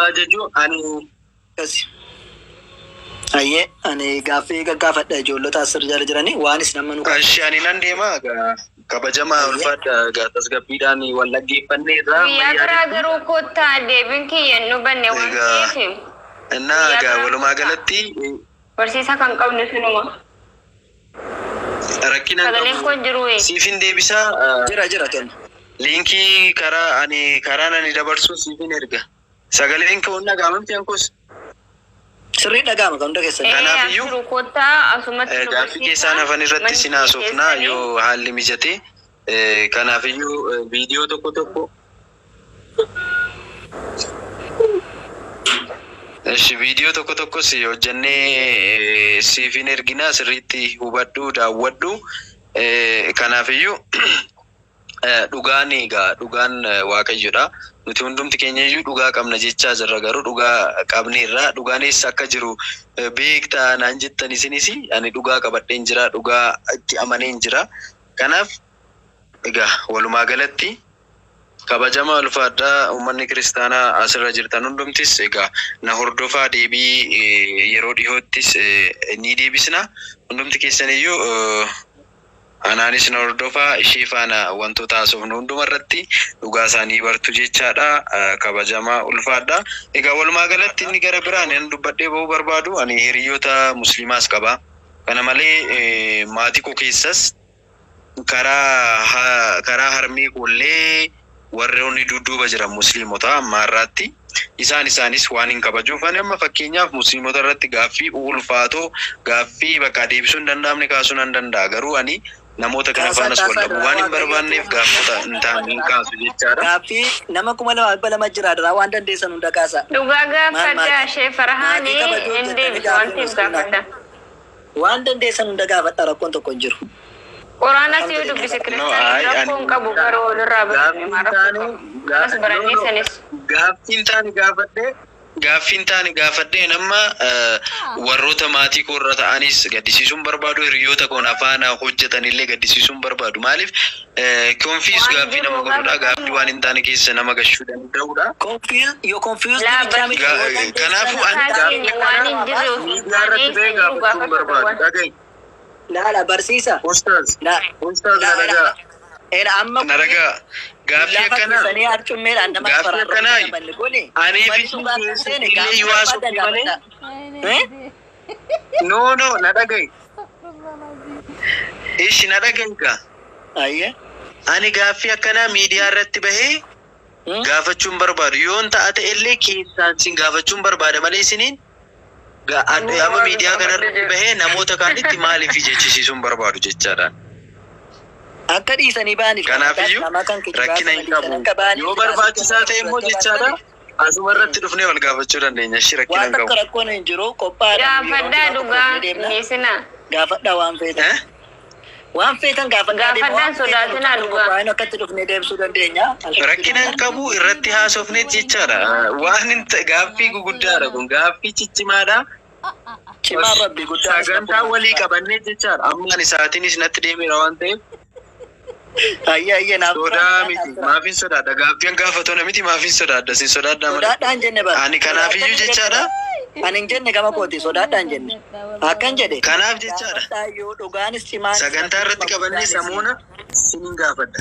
ajaju ani ayyee ani gaaffii gaggaafadha ijoollota asir jala jiranii waanis nama nu ani nan deema kabajamaa ulfaadha tasgabbiidhaan wal dhaggeeffannee irraa guyyaa garaa garuu kottaa deebiin kiyyan nu banne waan ta'eef Naga walumaa galatti barsiisa kan qabnu sunuma rakkina sagaleen kun jiru siifin deebisaa jira kenna linkii karaa nani dabarsu siifin erga sagaleen koo dhagaamamti ankos sirrii dhagaama kan hunda keessan kanaafiyyuu kottaa asumatti gaaffii keessaan hafan irratti sin haasofnaa yoo haalli mijate kanaafiyyuu viidiyoo tokko video tokko si hojjannee siifin erginaa sirriitti hubadhu daawwadhu kanaafiyyuu dhugaan waaqayyodha nuti hundumti keenyayyuu dhugaa qabna jechaa jirra garuu dhugaa qabneerra dhugaan eessa akka jiru beektaa naan jettan isinis ani dhugaa qabadheen jira dhugaa itti amaneen jira kanaaf egaa walumaa galatti kabajama ulfaadhaa uummanni kiristaanaa asirra jirtan hundumtis egaa na hordofaa deebii yeroo dhiyoottis ni deebisna hundumti keessaniyyuu anaanis na hordofaa ishee faana wantoota haasofnu hundumarratti dhugaa isaanii bartu jechaadha kabajama ulfaadhaa egaa walumaa galatti inni gara biraan ani dubbadhee bahuu barbaadu ani hiriyoota musliimaas qaba kana malee maatii koo keessas karaa harmee koollee warroonni dudduuba jiran musliimota ammaarraatti isaanis waan hin kabajuuf ani amma fakkeenyaaf musliimota irratti gaaffii ulfaatoo gaaffii bakka deebisuu hin danda'amne kaasuu nan danda'a garuu ani namoota kana faanas wal dhabu waan hin barbaanneef gaaffota hin taane hin kaasu jechaadha. Gaaffii nama 2,200 jiraadha waan dandeessan hunda kaasa. Dhugaa gaafadha shee Farhaanii hin deebisu wantiif gaafadha. Waan dandeessan hunda gaafadha rakkoon tokko hin jiru. Quraana si dubbise kiristaanii rakkoon qabu garuu walirraa barame maarafu qabu. Kanas barannee sanis. Gaaffiin taani gaafadhe Gaaffiin taane gaafadhee nama warroota maatii koorra ta'anis gaddisiisuun barbaadu hiriyoota koon afaan hojjetanillee gaddisiisuun barbaadu. Maaliif konfiis gaaffii nama godhudha. Gaaffii waan hin taane keessa nama gashuu danda'udha. Kanaafuu ani waan hin jirre Lala barsiisa. Ustaz naragaa. Naragaa. Gaaffii akkanaa. Gaaffii akkanaa. Ani illee yoo haasofne malee. No, na dhaga'i. Ishi na dhaga'i gaa. Ani gaaffii akkanaa miidiyaa irratti bahee gaafachuun barbaadu. Yoon ta'ate illee keessaan sin gaafachuun barbaada malee isiniin amma miidiyaa kanarratti bahee namoota kaanitti maaliif jechisiisuun barbaadu jechaadha. Akka dhiisanii baaniif. Kanaafiyyuu rakkina hin qabu. Yoo barbaachisaa ta'e immoo jechaadha. Asuma irratti dhufnee wal gaafachuu dandeenya. Ishii rakkina hin qabu. Waan akka rakkoon hin jiru qophaadha. Gaafadhaa dhugaa dhiyeessina. Gaafadhaa waan feetan. Waan feetan gaafadhaan sodaatinaa dhugaa. Waan akkatti dhufnee deebisuu dandeenya. Rakkina hin qabu irratti haasofnee jechaadha. Waan hin gaaffii guguddaadha kun gaaffii ciccimaadha. Cimaan rabbii guddaa. Sagantaa walii qabannee jechaadha. Ammaan isaatiinis natti deemeera waan ta'eef. Ayya naaf. Sodaa miti. Maafin sodaadha. Gaaffiin gaafatoo miti maafin sodaadha. Sin sodaadha malee. Sodaadhaan jenne bara. Ani kanaafiyyuu jechaadha. Ani hin jenne gama kooti sodaadhaan jenne. Akkan jedhe. Kanaaf jechaadha. Yoo dhugaanis cimaan. Sagantaa irratti qabannee samuuna sinin gaafadha.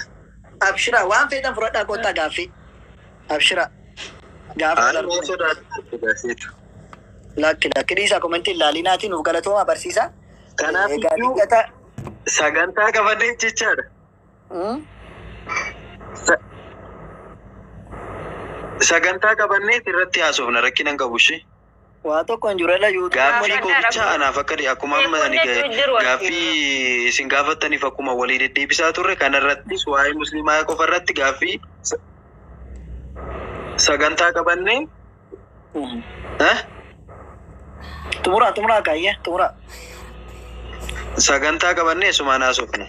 Abshira waan feetan fudhadhaa kottaa gaaffii. Abshira. Ani sodaadha. Lakki dhiisaa komentii ilaalinaatiin nuuf galatooma barsiisa. Kanaafiyyuu sagantaa qabannee jechaadha. Sagantaa qabannee irratti haasofna rakkina hin qabu ishee. Waa tokko hin jirrela yuutuu. Gaaffii kooticha anaaf akka akkuma amma gaaffii isin gaafattaniif akkuma walii deddeebisaa turre kanarrattis waa'ee musliimaa qofa irratti gaaffii sagantaa qabannee. Xumura kaayye xumura. Sagantaa qabannee sumaan haasofna.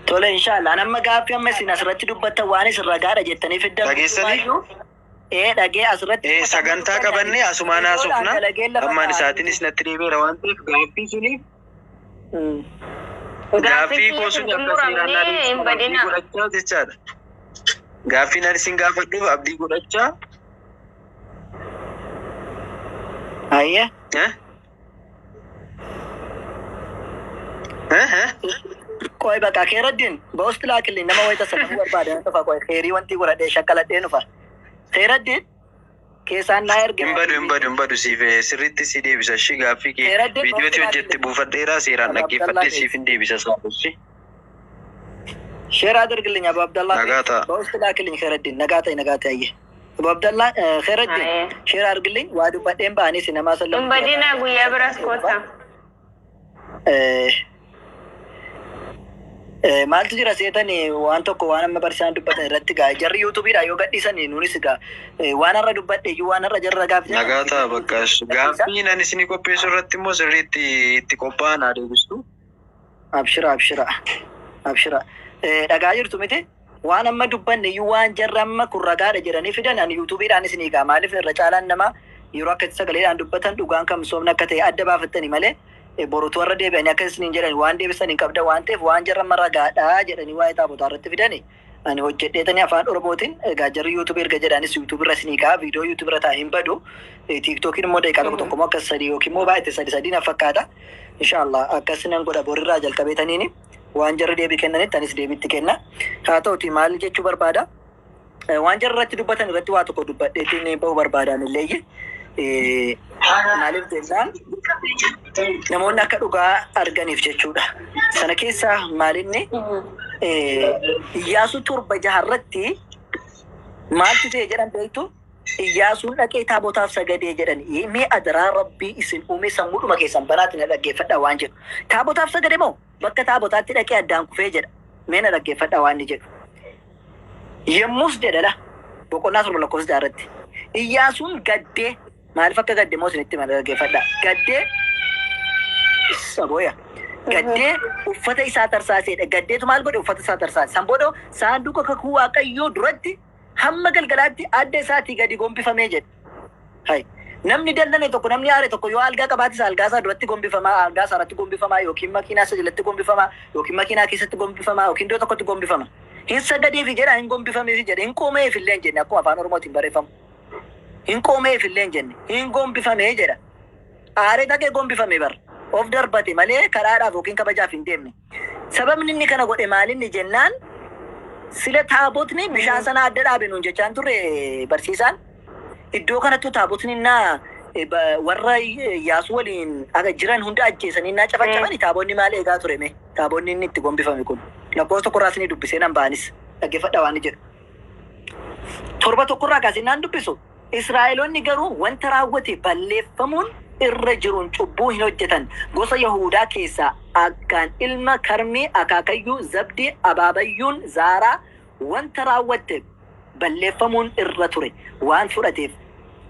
Tole inshallah amma gaaffii amma isin asirratti dubbattan waan isin ragaadha jettanii fiddan. Dhageessanii? Dhagee asirratti. Sagantaa qabannee asumaan haasofna. Ammaan isaatiinis natti deemeera waan ta'eef gaaffii suniif. Gaaffii koosuun akka seeraan abdii godhachaa jechaadha. Gaaffii nan isin gaafadhuuf abdii godhachaa. Ayya. Qoy bakka keeraddin ba'uust laakilli nama wayita sadan barbaadan dhufa qoy keerii wanti godhadhee shakkaladhee dhufa. Keeraddin keessaan naa erge. Hin badu siif sirriitti si deebisa shi gaaffii kee viidiyootti hojjette buufadheeraa seeraan dhaggeeffadhee siif hin deebisa saafussi. Sheeraa dargillinya Abu Abdallah. Nagaata. Ba'uust laakilli keeraddin nagaata ayye. Abu Abdallah keeraddin sheeraa dargillinya waa dubbadheen ba'anii si namaa sallam. Hin badinaa guyyaa biraas koota. Maaltu jira seetan waan tokko waan amma barsiisaan dubbatan irratti gaa jarri yuutuubiidha yoo gadhiisan nuunis gaa waan irra dubbadhe iyyuu waan irra jarra gaaffii. Nagaata bakka gaaffii nan isinii qopheessu irratti immoo sirriitti itti qophaa'an haa deebistu. Abshira. Dhagaa jirtu miti waan amma dubbanne iyyuu waan jarra amma kun ragaadha jedhanii fidan ani yuutuubiidhaan isinii gaa maaliif irra caalaan nama yeroo akkatti sagaleedhaan dubbatan dhugaan kam soomna akka ta'e adda baafattani malee. Borutu warra deebi'anii akka isin jedhan waan deebisan hin qabda waan ta'eef waan jarra ragaadhaa jedhanii waa'ee taabotaa irratti fidani. Ani hojjedheetanii afaan Oromootiin egaa jarri yuutuubii erga jedhanis yuutuubii irra isinii ka'a viidiyoo yuutuubii irra taa'ee hin badu. Tiiktookiin immoo daqiiqaa tokko akka sadii yookiin immoo baay'ate sadii na fakkaata. Inshaallah akkasinan godha borirraa jalqabeetaniini waan jarri deebii kennanitti anis deebiitti kenna. Haa ta'uti maal jechuu barbaada? Waan jarri irratti dubbatan irratti waa tokko dubbadheetiin bahuu barbaadan illee maaliif jennaan namoonni akka dhugaa arganiif jechuudha. Sana keessaa maalinni Iyyaasuu 7:6 irratti maaltu ta'e jedhan beektu Iyyaasuun dhaqee taabotaaf sagadee jedhan mee adaraa rabbii isin uume sammuudhuma keessan banaatti na dhaggeeffadha waan jedhu. Taabotaaf sagade moo bakka taabotaatti dhaqee addaan kufee jedha mee na dhaggeeffadha waan ni jedhu. Yemmus jedhadha boqonnaa 7 irratti Iyyaasuun gaddee maaliif akka gadde moo isinitti mana dhaggeeffadha. Gaddee saboya. Gaddee uffata isaa tarsaaseedha. Gaddeetu maal godhe uffata isaa tarsaase. San booda saanduqa kakuu Waaqayyoo duratti hamma galgalaatti adda isaatii gadi gombifamee jedhe. Hai. Namni daldane tokko namni aare tokko yoo algaa qabaatis algaa isaa duratti gombifamaa algaa isaa irratti gombifamaa yookiin makiinaa isa jalatti gombifamaa yookiin makiinaa keessatti gombifamaa yookiin iddoo tokkotti gombifama. Hin sagadeefi jedha hin gombifameefi jedha hin qoomeef illee hin jenne akkuma afaan oromootiin barreeffamu. Hin qoomeef illee hin jenne hin gombifamee jedha. Aare dhaqee gombifame bar of darbate malee karaadhaaf yookiin kabajaaf hin deemne. Sababni inni kana godhe maalinni jennaan sila taabotni bishaan sana adda dhaabe nuun jechaan turre barsiisaan. Iddoo kanattu taabotni naa warra Iyyaasuu waliin jiran hunda ajjeesanii naa cafacafani taabonni maal eegaa ture mee taabonni inni itti gombifame kun lakkoofsa tokkorraas ni dubbisee nan baanis dhaggeeffadha waan jedhu. Torba tokkorraa kaasee naan dubbisu Israa'eloonni garuu wanta raawwate balleeffamuun irra jiruun cubbuu hin hojjetan gosa Yahudaa keessaa Akkaan ilma Karmii Akaakayyuu Zabdii Abaabayyuun Zaaraa wanta raawwatte balleeffamuun irra ture waan fudhateef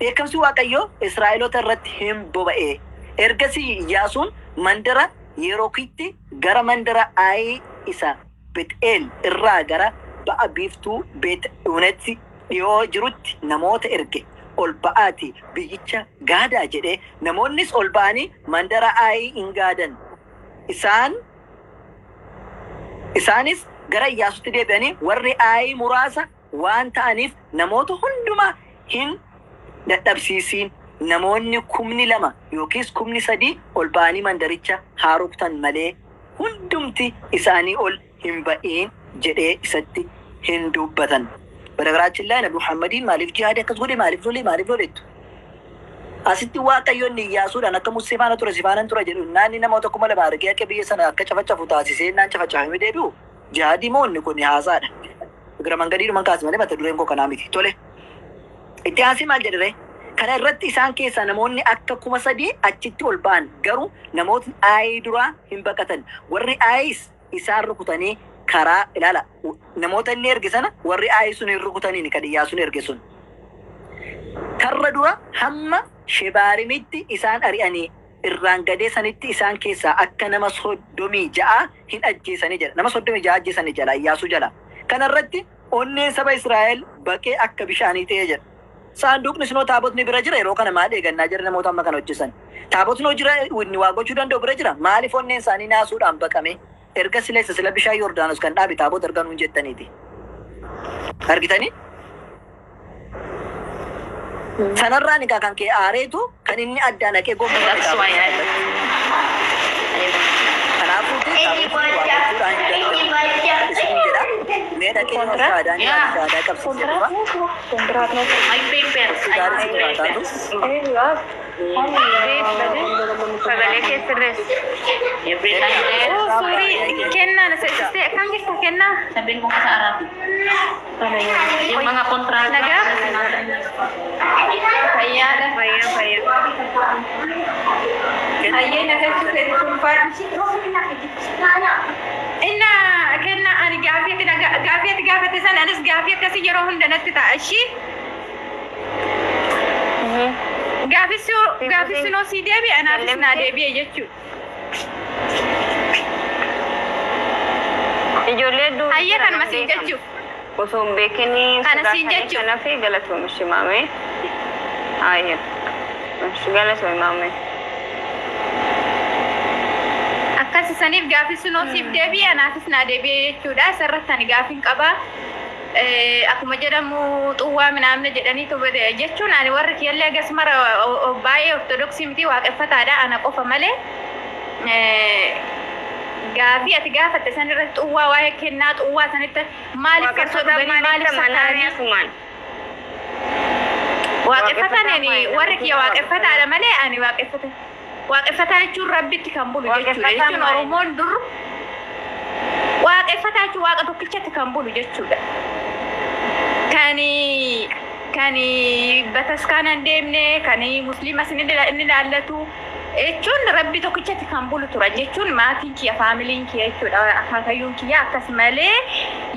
beekamsi Waaqayyoo Israa'eloota irratti hin boba'e. Ergasii Iyyaasuun mandara Yerookiitti gara mandara Aayi isa Beet'eel irraa gara ba'a biiftuu Beet'uunetti dhiyoo jirutti namoota erge ol ba'aati biyyicha gaadaa jedhee namoonnis ol ba'anii mandara Aayi hin gaadan. Isaanis gara Iyyaasuutti deebi'anii warri Aayi muraasa waan ta'aniif namoota hundumaa hin dadhabsiisiin namoonni 2,000 yookiis 3,000 ol ba'anii mandaricha haa rukutan malee hundumti isaanii ol hin ba'iin jedhee isatti hin dubbatan. Baragaraachin laa Nabi Muhammadiin maaliif jihaadii akkas godhe maaliif lolettu? Asitti Waaqayyoon Iyyaasuudhaan akka Musee faana ture si faana ture jedhu naanni namoota 2,000 argee akka biyya sana akka cafacafu taasisee naan cafacafame deebi'u jihaadii moo inni kun haasaadha. Gara mangadiidhuman kaase malee mata dureen koo kanaa miti. Tole. Itti aansii maal jedhire? Kana irratti isaan keessaa namoonni akka 3,000 achitti ol ba'an garuu namootni Aayi duraa hin baqatan. Warri Aayis isaan rukutanii karaa ilaala. Namoota inni erge sana warri Aayi sun hin rukutaniin kan Iyyaasuun erge sun. Karra dura hamma Shebaarimitti isaan ari'anii irraan gadee sanitti isaan keessaa akka nama 36 hin ajjeesanii jedha. Nama 36 ajjeesanii jala Iyyaasuu jala. Kana irratti onneen saba Israa'el baqee akka bishaanii ta'ee jira. Saanduuqni sunoo taabotni bira jira yeroo kana maal eegannaa jira namoota amma kana hojjetan. Taabotni jira inni waa gochuu danda'u bira jira. Maaliif onneen isaanii naasuudhaan baqame? Erga sila bishaan Yordaanos kan dhaabe taabota erga nuun jettaniiti. Argitanii? Sanarraan egaa kan kee aareetu kan inni addaan haqee gombifame. Kanaafuu taabotni isin jedha. Mee dhaqee faadaan aadaa qabsiisee dhufa. Sagalee keessirrees. Suurii kennaa nasa'isistee kan jirtu kennaa. Sabihin ko sa Arab. Yung mga kontrata. Nagaa? Fayya. Ayye nagalchuu inna kenna ani gaafii gaafate san anis gaafii akkasii yeroo hunda natti ta'a ishii gaafii sunoo sii deebi'e anaafis naa deebi'e jechuu ijoollee durii hayya kan masiin jechuu osoo hin beekini kana siin jechuu kana fi galatoomishi maame hayya galatoomi maame akkasisaniif gaafii sunoo siif deebi'e anaafis naa deebi'e jechuudha isarratti ani gaafiin qabaa akkuma jedhamu xuwwaa minaamne jedhanii jechuun ani warri kiyyallee gasmara baay'ee ortodoksii miti waaqeffataadha ana qofa malee gaafii ati gaafatte san irratti xuwwaa waa'ee kennaa xuwwaa sanitti maaliif farsoo dhuganii maaliif sakkaanii waaqeffataan ani warri kiyya waaqeffataadha malee ani waaqeffataa jechuun rabbitti kan bulu jechuudha jechuun oromoon dur waaqeffataa jechuun waaqa tokkichatti kan bulu jechuudha kani bataskaana hin deemne kani musliimas inni ilaallatu jechuun rabbi tokkichatti kan bulu tura jechuun maatiin kiyya faamiliin kiyya jechuudha akaakayyuun kiyya akkas malee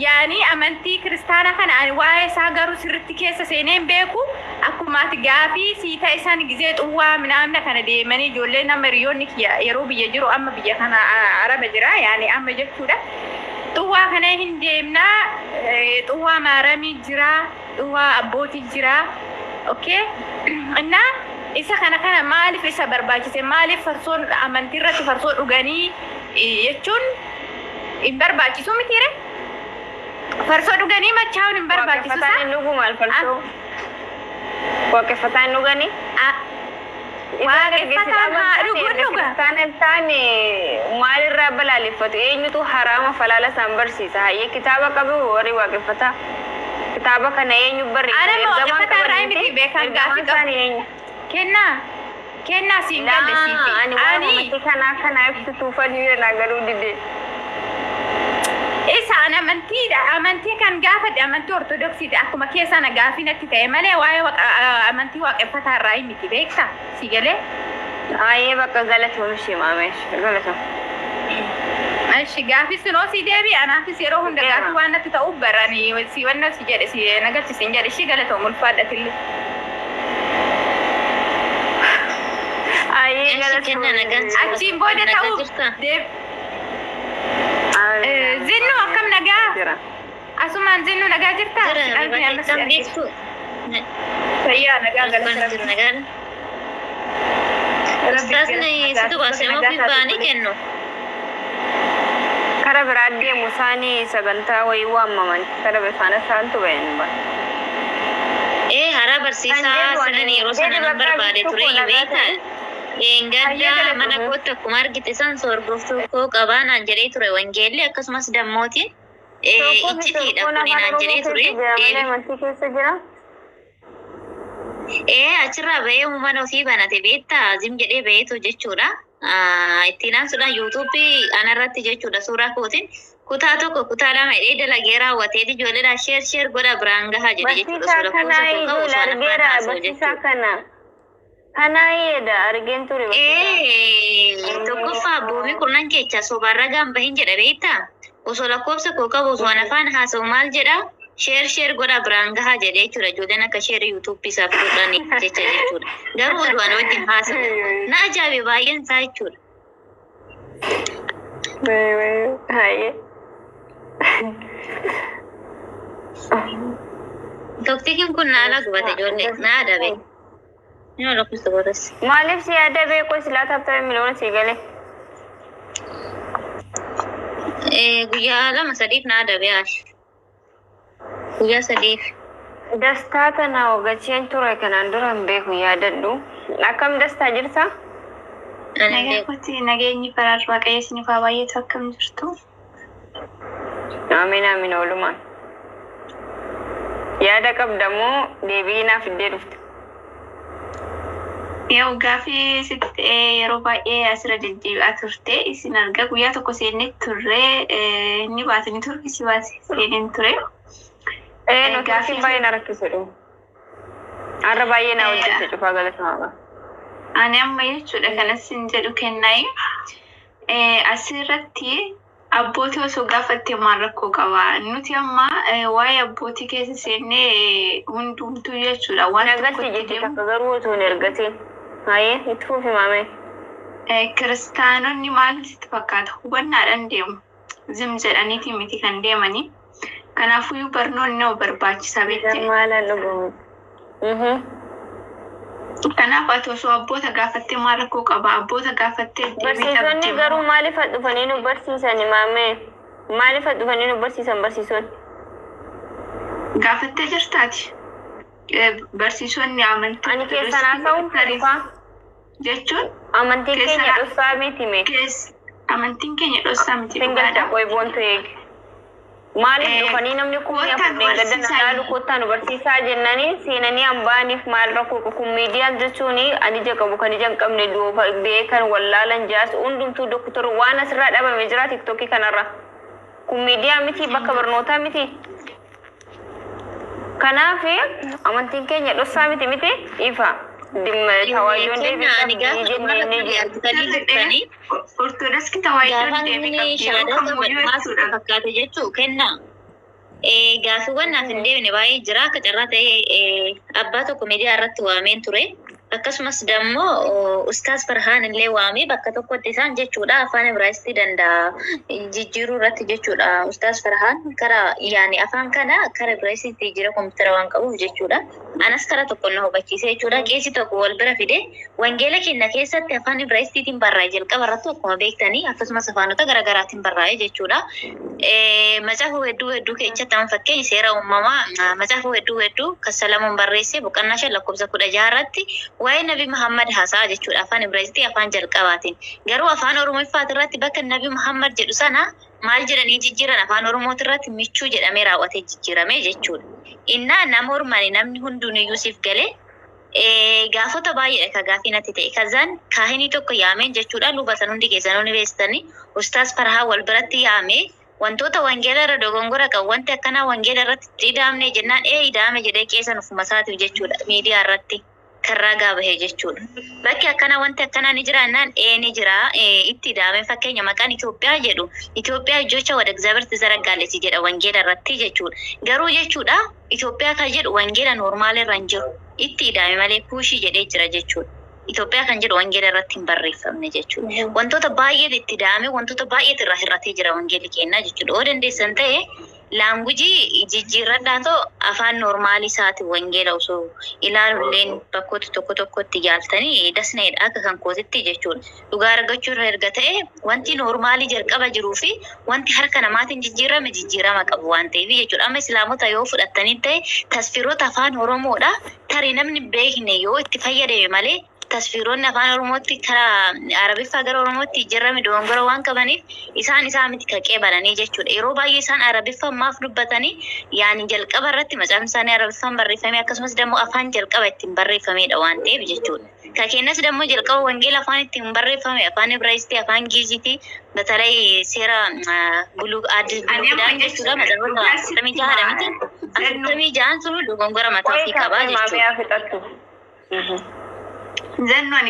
yaani amantii kiristaana kana ani waa'ee isaa garuu sirritti keessa seeneen beeku akkuma ati gaafii sii ta'e isaan gizee xuwwaa minaamna kana deemanii ijoollee nama hiriyoonni kiyya yeroo biyya jiru amma biyya kana araba jira yaani amma jechuudha xuwwaa kana hin deemnaa xuwwaa maaramii jira xuwwaa abbootii jira Okay? Inna isa kana maaliif isa barbaachise maaliif farsoon amantii irratti farsoo dhuganii jechuun hin barbaachisu mitiire? Farsoo dhuganii machaa'uun hin barbaachisu isaa? Waaqeffataan dhuguu maal farsoo? Waaqeffataan dhuganii? Waaqeffataan haa dhuguun dhuga. Kan taane maalirraa balaaleffatu eenyutu haraama falaala isaan barsiisa hayyee kitaaba qabu warri waaqeffataa. Kitaaba kana eenyu barreessa? Ana waaqeffataa irraa miti beekan gaafi qabu. Kennaa siin galle siiti. Ani kana ibsituu fadhii na galuu dide. Isaan amantii kan gaafadhe amantii ortodoksiiti akkuma keessa na gaafii natti ta'e malee waa'ee amantii waaqeffataa irraa miti beekta si galee. Ayyee bakka galatoom ishee maameesh galatoom. Ashi gaafii sunoo si deebi anaafis yeroo hunda gaafii waan natti ta'uuf barani si wanna si jedhe si nagalchisi hin jedhe ishee galatoom ulfaadhatillee. Ayyee galatoom. Achiin booda ta'uuf Zinnu akkam nagaa? Asumaan Zinnu nagaa jirta? Fayyaa nagaa galata. Ustaasni situ baasee moo baanii kennu? Kara biraa deemu isaanii sagantaa wayii waamaman kara bifaana isaantu bayan ba. Hara barsiisaa sanan yeroo sana nan barbaade ture beekaa. Gadda mana kootti akkuma argite san sorgoftuu koo qabaa naan jedhee ture wangeelli akkasumas dammootiin iccitiidha kuni naan jedhee ture. Achirraa bahee mana ofii banate beektaa zim jedhee baheetu jechuudha. Ittiin aansuudhaan yuutuubii anarratti jechuudha suuraa kootiin. Kutaa tokko kutaa lama hidhee dalagee raawwatee ijoolleedhaan sheer godha biraan gahaa jedhe jechuudha. Suura kuusa koo osoo anafaan haasa'u jechuudha. Kanaayedha argeen ture. Tokkoffaa boobii kurnan keessa sobarra gamba hin jedha beektaa. Osoo lakkoofsa koo qabu osoo anafaan haasa'u maal jedha sheer godha biraan gahaa jedhe jechuudha. Ijoolleen akka sheer yuutuubii isaaf godhanii jecha jechuudha. Garuu oduun wajjin haasa'u. Na ajaa'ibe baay'een isaa jechuudha. Tokkiin kun naala gubate ijoollee na adabe. No lo quisto por eso. Maaliif si adabe ko sila tapta miliyoona si gale. Guyyaa lama sadiif na adabe ash. Guyyaa sadiif. Dastaa kana hogacheen ture kanaan dura hin beeku yaadadhu. Akkam dastaa jirta? Nageenyi nageenyi faraar waaqayyo isiniif haa baay'eetu akkam jirtu? Amiin oolumaan. Yaada qabdamoo deebii naaf iddee dhufte. Yoo gaafii sitti yeroo baay'ee asirra deddeebi'aa turte isin arga guyyaa tokko seennee turre inni baatanii turre si baase seenneen ture. Gaafii baay'ee na rakkisedhu. Har'a baay'ee na hojjette cufaa galatamaa. Ani amma jechuudha kanas hin jedhu kennaayi. Asirratti abbootii osoo gaafatte maal rakkoo qaba. Nuti amma waa'ee abbootii keessa seennee hundumtuu jechuudha. Waan agarti jetti takka garuu osoo hin ergatiin. Haye, itti fufi maame. Kiristaanonni maal sitti fakkaata? Hubannaadhaan deemu. Zim jedhaniiti miti kan deemanii. Kanaafuu barnoonni nama barbaachisaa beekte. Maalaan dhugamu. Kanaaf ati osoo abboota gaafattee maal rakkoo qaba? Abboota gaafattee barsiisonni garuu maaliif dhufanii nu barsiisan maame? Maaliif dhufanii nu barsiisan barsiisonni? Gaafattee jirtaati. Barsiisonni amantii. Ani keessan haasa'u jechuun amantiin keenya dhossaa miti mee? Amantiin keenya dhossaa miti. Singalcha qoy boontu eegi. Maaliif dhufanii namni kun fudhee gaddan laalu kottaa nu barsiisaa jennanii seenanii hambaaniif maal rakkoo kun miidiyaan jechuun ani qabu kan ija hin qabne duuba beekan wallaalan jaas hundumtuu doktor waan asirraa dhabame jira tiktokii kanarra. Kun miidiyaa miti bakka barnootaa miti. Kanaaf amantiin keenya dhossaa miti ifa. Tawaayoon deebiin ortodoksii tawaayoon deebiin fakkaate jechuu kenna. Gaafiiwwan naaf hin deebine baay'ee jira akka carraa ta'ee abbaa tokko miidiyaa irratti waameen ture. Akkasumas dammoo Ustaaz Farhaan illee waamee bakka tokkotti isaan jechuudha afaan Ibraayistii danda'a jijjiiruu irratti jechuudha. Ustaaz Farhaan karaa yaani afaan kana karaa Ibraayistii jira kompiitara waan qabuuf jechuudha. anas kara tokko na hubachiise jechuudha. Qeessi tokko wal bira fide wangeela keenya keessatti afaan Ibraayistiin barraa'ee jalqaba irratti akkuma beektanii akkasumas afaanota garaagaraatiin barraa'ee jechuudha. Macaafa hedduu keessatti amma fakkeenya seera uumamaa macaafa hedduu kan Salamoon barreesse boqonnaa 5 lakkoofsa 16 irratti waa'ee Nabi Muhammad haasaa jechuudha afaan Ibraayistii afaan jalqabaatiin. Garuu afaan Oromooffaa irratti bakka Nabi Muhammad jedhu sana maal jedhanii jijjiiran afaan Oromooti irratti michuu jedhamee raawwatee jijjiirame jechuudha. Innaa nama ormaani namni hunduun Yuusuf galee gaafota baay'ee ka gaafinatti ta'e kazaan kaahini tokko yaameen jechuudha luba san hundi keessan beestanii ustaas Farhaa wal biratti yaamee wantoota wangeela irra dogongora qabu wanti akkanaa wangeela irratti idaamne jennaan idaame jedhee qeessan ufuma isaatiif jechuudha miidiyaa irratti karraa gaabahee jechuudha. Bakki akkana wanti akkanaa ni jira naan ni jira itti idaame fakkeenya maqaan Itoophiyaa jedhu Itoophiyaa jecha wada Egzaabeerti zaraggaaleeti jedha wangeela irratti jechuudha. Garuu jechuudha Itoophiyaa kan jedhu wangeela noormaal irra hin jiru itti idaame malee kuushii jedhee jira jechuudha. Itoophiyaa kan jedhu wangeela irratti hin barreeffamne jechuudha. Wantoota baay'ee itti idaame wantoota baay'ee irraa hir'atee jira wangeelli keenna jechuudha. Oo dandeessan ta'e laangujii jijjiirradhaatoo afaan noormaalii isaati wangeela osoo ilaaluleen bakkoota tokkotti yaaltanii dasneedha akka kan kootitti jechuudha. Dhugaa argachuu irra erga ta'e wanti noormaalii jalqaba jiruu fi wanti harka namaatiin jijjiirama qabu waan ta'eef jechuudha. Amma islaamota yoo fudhattanii ta'e tasfiroota afaan Oromoodha tarii namni beekne yoo itti fayyadame malee tasfiroonni afaan Oromootti karaa Arabiffaa gara Oromootti jijjiirame dogongora waan qabaniif isaan miti kaqee balanii jechuudha. Yeroo baay'ee isaan Arabiffaa maaf dubbatanii yaani jalqaba irratti macaafni isaanii Arabiffaan barreeffame akkasumas dammoo afaan jalqaba ittiin barreeffamedha waan ta'eef jechuudha. Kakeennas dammoo jalqaba wangeela afaan ittiin barreeffame afaan Ibraayistii afaan Giizitii batalay seera buluu addaan jechuudha. Macaafota 36 miti 46 sun dogongora mataa ofii qabaa jechuudha. Zannoon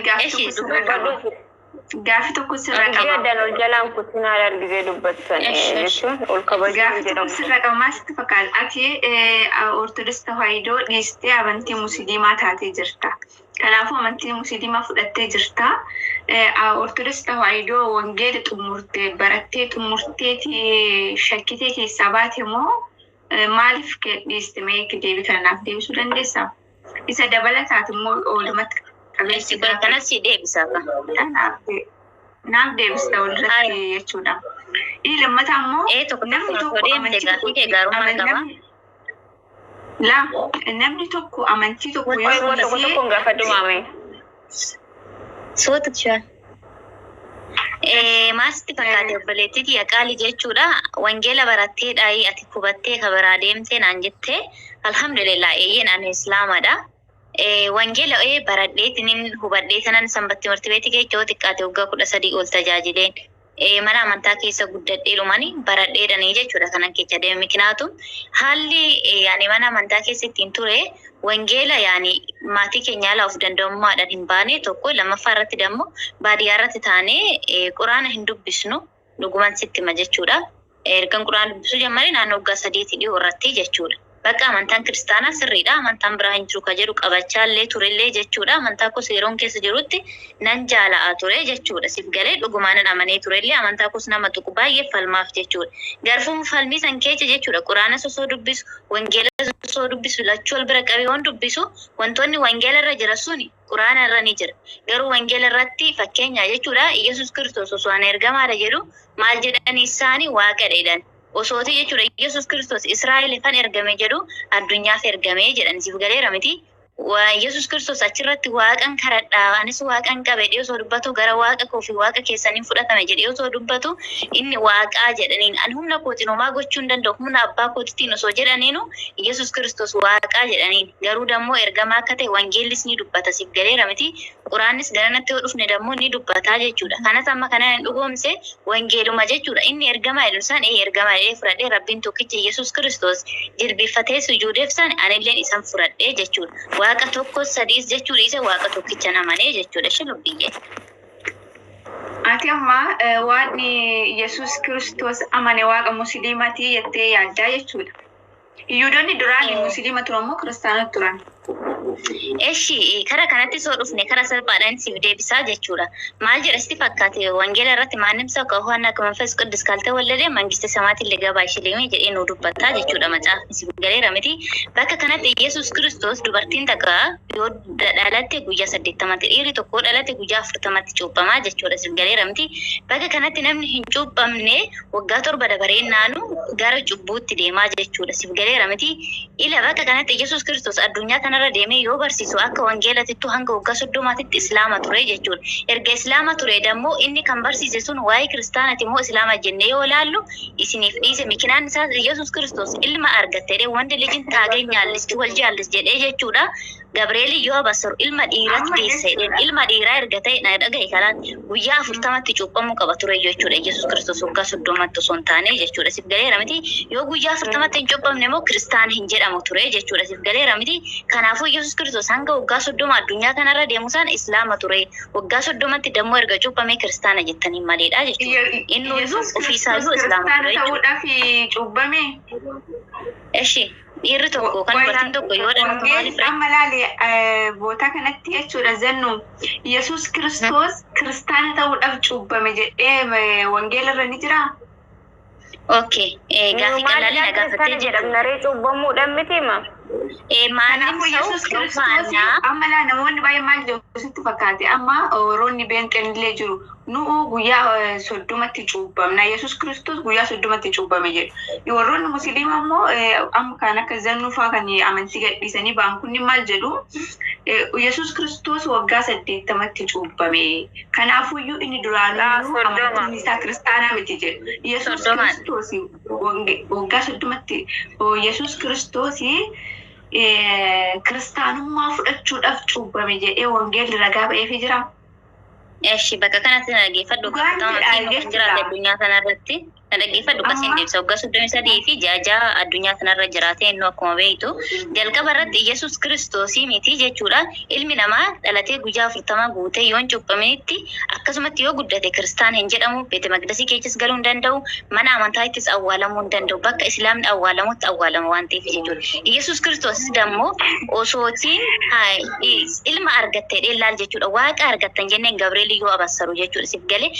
gaafi tokko sirra qaba. Danol jalaan kutinaa argizee dubbattan jechuun ol kabajuu jedhamu. Sirra qaba maasitti fakkaata. Ati Ortodoksii Tawaahidoo dhiistee amantii Musliimaa taatee jirta. Kanaafuu amantii Musliimaa fudhattee jirta. Ortodoksii Tawaahidoo wangeela xumurtee barattee xumurteeti shakkitee keessaa baate moo maaliif dhiiste mee deebii kanaaf deebisuu dandeessaa? Isa dabalataati immoo oolumatti kanas si deebisa naaf deebista walirratti jechuudha. Lammataa immoo namni tokko amantii tokko yoo gaafadhu maamee soota jira. Maasitti fakkaate obboleettii yaqaali jechuudha. Wangeela barattee dhaayii ati kubattee kabaraa deemtee naan jettee alhamdulillah eeyyeen ani islaamadha. Wangeela baradheetiin hubadhee sanan sanbatti martibeetii keessa xiqqaate waggaa 13 ol tajaajileen mana amantaa keessa guddadhee dhumani baradheedhanii jechuudha kanan keessa deeme mikinaatu haalli yaani mana amantaa keessa ittiin ture wangeela yaani maatii keenya ala of danda'ummaadhaan hin baane tokko lammaffaa irratti dammoo baadiyyaa irratti taanee quraana hin dubbisnu dhuguman sitti ma jechuudha. Ergan quraana dubbisuu jammaree naannoo waggaa 3 dhiyoo irratti jechuudha. Bakka amantaan kiristaanaa sirriidha. Amantaan biraa hin jiru ka jedhu qabachaallee turellee jechuudha. Amantaa koo seeroon keessa jirutti nan jaala'a ture jechuudha. Siif galee dhugumaanan amanee turellee amantaa koos nama tuqu baay'ee falmaaf jechuudha. Garfuun falmii san keessa jechuudha. Quraana osoo dubbisu, wangeela osoo dubbisu, lachuu wal bira qabee waan dubbisu wantoonni wangeela irra jira suni quraana irra ni jira. Garuu wangeela irratti fakkeenya jechuudha. Yesuus Kiristoos osoo an ergamaadha jedhu maal jedhanii isaanii waaqa dheedan. Osooti jechuudha Yesuus Kiristoos Israa'el fan ergame jedhu addunyaaf ergame jedhan siif galeera miti. Yesuus Kiristoos achirratti waaqan karadhaa anis waaqan qabe dhiyoo osoo dubbatu gara waaqa koo fi waaqa keessaniin fudhatame jedhee osoo dubbatu inni waaqaa jedhaniin ani humna kootiin homaa gochuu hin danda'u humna abbaa kootiitiin osoo jedhaniinu Yesuus Kiristoos waaqaa jedhaniin garuu dammoo ergamaa akka ta'e wangeellis ni dubbata siif galeera miti. Quraannis garanatti yoo dhufne dammoo ni dubbataa jechuudha. Kanas amma kana hin dhugoomse wangeeluma jechuudha. Inni ergamaa jedhu isaan ergamaa jedhee fudhadhee rabbiin tokkicha Yesuus Kiristoos jilbifatee sujuudeef isaan anilleen isan fudhadhee jechuudha. Waaqa tokko sadiis jechuudha isa waaqa tokkicha amanee jechuudha shilubbiyyee. Ati amma waan Yesuus Kiristoos amane waaqa musliimatii jettee yaaddaa jechuudha. Iyyuudonni duraan musliima turan moo kiristaanota turan? Eshi kara kanatti soo dhufne kara salphaadhaan siif deebisaa jechuudha. Maal jedhasti fakkaate wangeela irratti maannimsa akka waan akka manfas qudus kaalte wallee mangiste samaati illee gabaa ishilee jedhee nu dubbataa jechuudha macaafni siif galeera miti. Bakka kanatti Yesuus Kiristoos dubartiin takka yoo dhalatte guyyaa 80 dhiirri tokko dhalatte guyyaa 40 cuuphamaa jechuudha siif galeera miti. Bakka kanatti namni hin cuuphamne waggaa 7 dabaree naanu gara cubbuutti deemaa jechuudha siif galeera miti. Ila bakka kanatti Yesuus Kiristoos addunyaa kanarra deemee yoo barsiisu akka wangeelatitti hanga waggaa 30titti islaama ture jechuudha. Erga islaama ture dammoo inni kan barsiise sun waa'ee kiristaanati moo islaama jennee yoo laallu isiniif dhiise mikinaan isaa Yesuus Kiristoos ilma argatee wanda lijin taagee nyaallisti wal jaallis jedhee jechuudha. Gabriel yoo abasaru ilma dhiiratti deesse ilma dhiiraa erga ta'e na dhagaye kalaan guyyaa 40tti cuuphamuu qaba ture jechuudha. Yesuus Kiristoos waggaa 30tti osoo hin taane jechuudha. Siif galeera miti yoo guyyaa 40tti hin cuuphamne moo kiristaana hin jedhamu ture jechuudha. Siif galeera miti kanaafuu Yesuus Kiristoos hanga waggaa 30 addunyaa kanarra deemu sana islaama ture. Waggaa 30tti dammoo erga cuuphamee kiristaana jettanii maleedha jechuudha. Inni ofiisaayyuu islaama ture jechuudha. Cuuphame. Eshi dhiirri tokko kan dubartiin tokko yoo dhalatu maaliif amma laale boota kanatti jechuudha zannu Yesuus Kiristoos kiristaana ta'uudhaaf cuuphame jedhee wangeela irra ni jira. Okay, gaaffii qalaalii na gaafattee jedhamna ree cuuphamuudhaan miti ma. Maatiin Yesuus Kiristoos amma laa namoonni baay'ee maal jedhu sitti fakkaate amma warroonni beenxeenillee jiru nu guyyaa 30tti cuuphamna Yesuus Kiristoos guyyaa 30tti cuuphame jedhu. Warroonni musliima immoo amma kan akka zannuu fa'aa kan amantii gadhiisanii ba'an kunni maal jedhu Yesuus Kiristoos waggaa 80tti cuuphame. Kanaafuyyuu inni duraanuu amantiin isaa kiristaanaa miti jedhu. Yesuus Kiristoos waggaa 30tti Yesuus Kiristoos kiristaanummaa fudhachuudhaaf cuuphame jedhee wangeelli ragaa ba'eefii jira. Eshi bakka kanatti dhaggeeffadhu kan jiraate addunyaa kanarratti dhaggeeffadhu kasiin deebisa waggaa 33 fi jaajaa addunyaa kanarra jiraate inni akkuma beektu jalqaba irratti Yesuus Kiristoosii miti jechuudha. Ilmi namaa dhalatee guyyaa 40 guutee yoon cuuphameetti akkasumatti yoo guddate kiristaan hin jedhamu beete maqdasii keessas galuu hin danda'u mana amantaattis awwaalamuu hin danda'u bakka islaamni awwaalamutti awwaalama waan ta'eef jechuudha. Yesuus Kiristoosis dammoo osootiin ilma argattee dheellaal jechuudha. Waaqa argattan jenneen Gabriel yoo abasaru jechuudha. Siif galee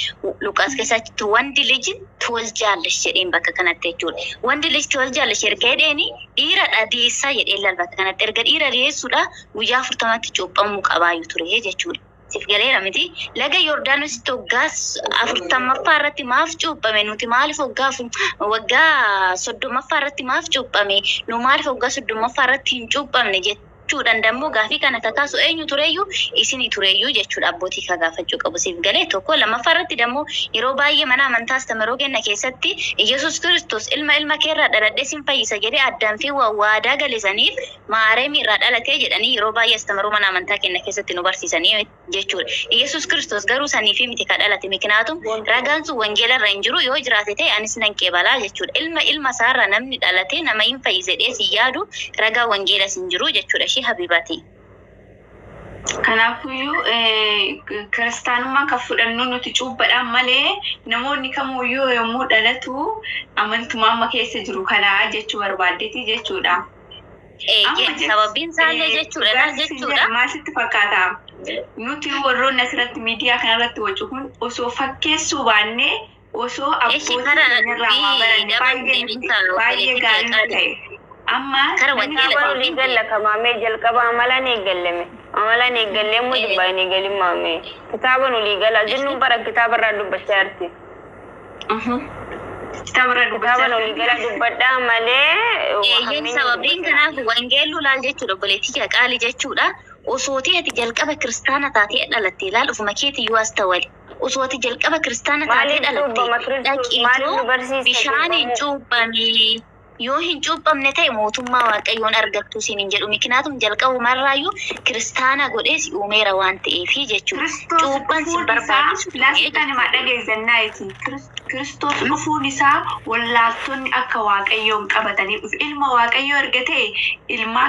Luqaas keessatti wandi lijin tol jaallash jedheen bakka kanatti jechuudha. Wandi lijin tol jaallash erga jedheeni dhiira dhadeessaa jedheen laal bakka kanatti erga dhiira dhiyeessuudha guyyaa 40tti cuuphamuu qabaayu ture jechuudha. Siif galeera miti laga Yordaanositti waggaa 40ffaa irratti maaf cuuphame nuti maaliif waggaa 30ffaa irratti maaf cuuphame nu maaliif waggaa 30ffaa irratti hin cuuphamne jechuudhaan dammoo gaafii kana kakaasu eenyu tureeyyuu isinii tureeyyuu jechuudha abbootii ka gaafachuu qabu siif galee tokko lammaffaa irratti dammoo yeroo baay'ee mana amantaa astamaroo kenna keessatti Yesuus Kiristoos ilma keerraa dhaladhee sin fayyisa jedhee addaan fi waadaa galisaniif maareemii irraa dhalatee jedhanii yeroo baay'ee astamaroo mana amantaa kenna keessatti nu barsiisanii jechuudha. Yesuus Kiristoos garuu sanii fi miti ka dhalate miknaatum ragaan sun wangeela irra hin jiru yoo jiraate ta'e anis nan qeebalaa jechuudha. Ilma isaarraa namni dhalatee nama hin fayyise dhees yaadu ragaa wangeelas hin jiru jechuudha. Habibati. Kanaafuyyuu kiristaanummaa kan fudhannu nuti cuubbadhaan malee namoonni kamuyyuu yommuu dhalatu amantummaa amma keessa jiru kanaa jechuu barbaaddeeti jechuudha. Sababiin isaallee jechuudha. Maal sitti fakkaata? Nuti warroonni asirratti miidiyaa kanarratti hojjetu kun osoo fakkeessuu baannee osoo abbootii irraa baay'ee gaarii ta'e. Amma wangeela galla kamame jalqaba amalan eegallame amalan eegallemu jibbaani galimame kitaaba nu ligala jinnu bara kitaaba irraa dubbachaa jirti kitaaba nu ligala dubbadha malee yen sababiin kanaaf wangeellu laal jechuudha boleetii qaali jechuudha osooti ati jalqaba kiristaana taatee dhalatte laal ufuma keetii yoo as tawali osooti jalqaba kiristaana taatee dhalatte dhaqiitu bishaan hin cuubbamee yoo hin cuuphamne ta'e mootummaa waaqayyoon argattu siin hin jedhu miknaatum jalqabumarraayyuu kiristaana godhee si uumeera waan ta'eef jechuudha. Cuuphan si barbaachisu. Laastaan himaa dhageessannaayti. Kiristoos dhufuun isaa wallaaltonni akka waaqayyoon qabatanii ilma waaqayyoo erga ta'e ilma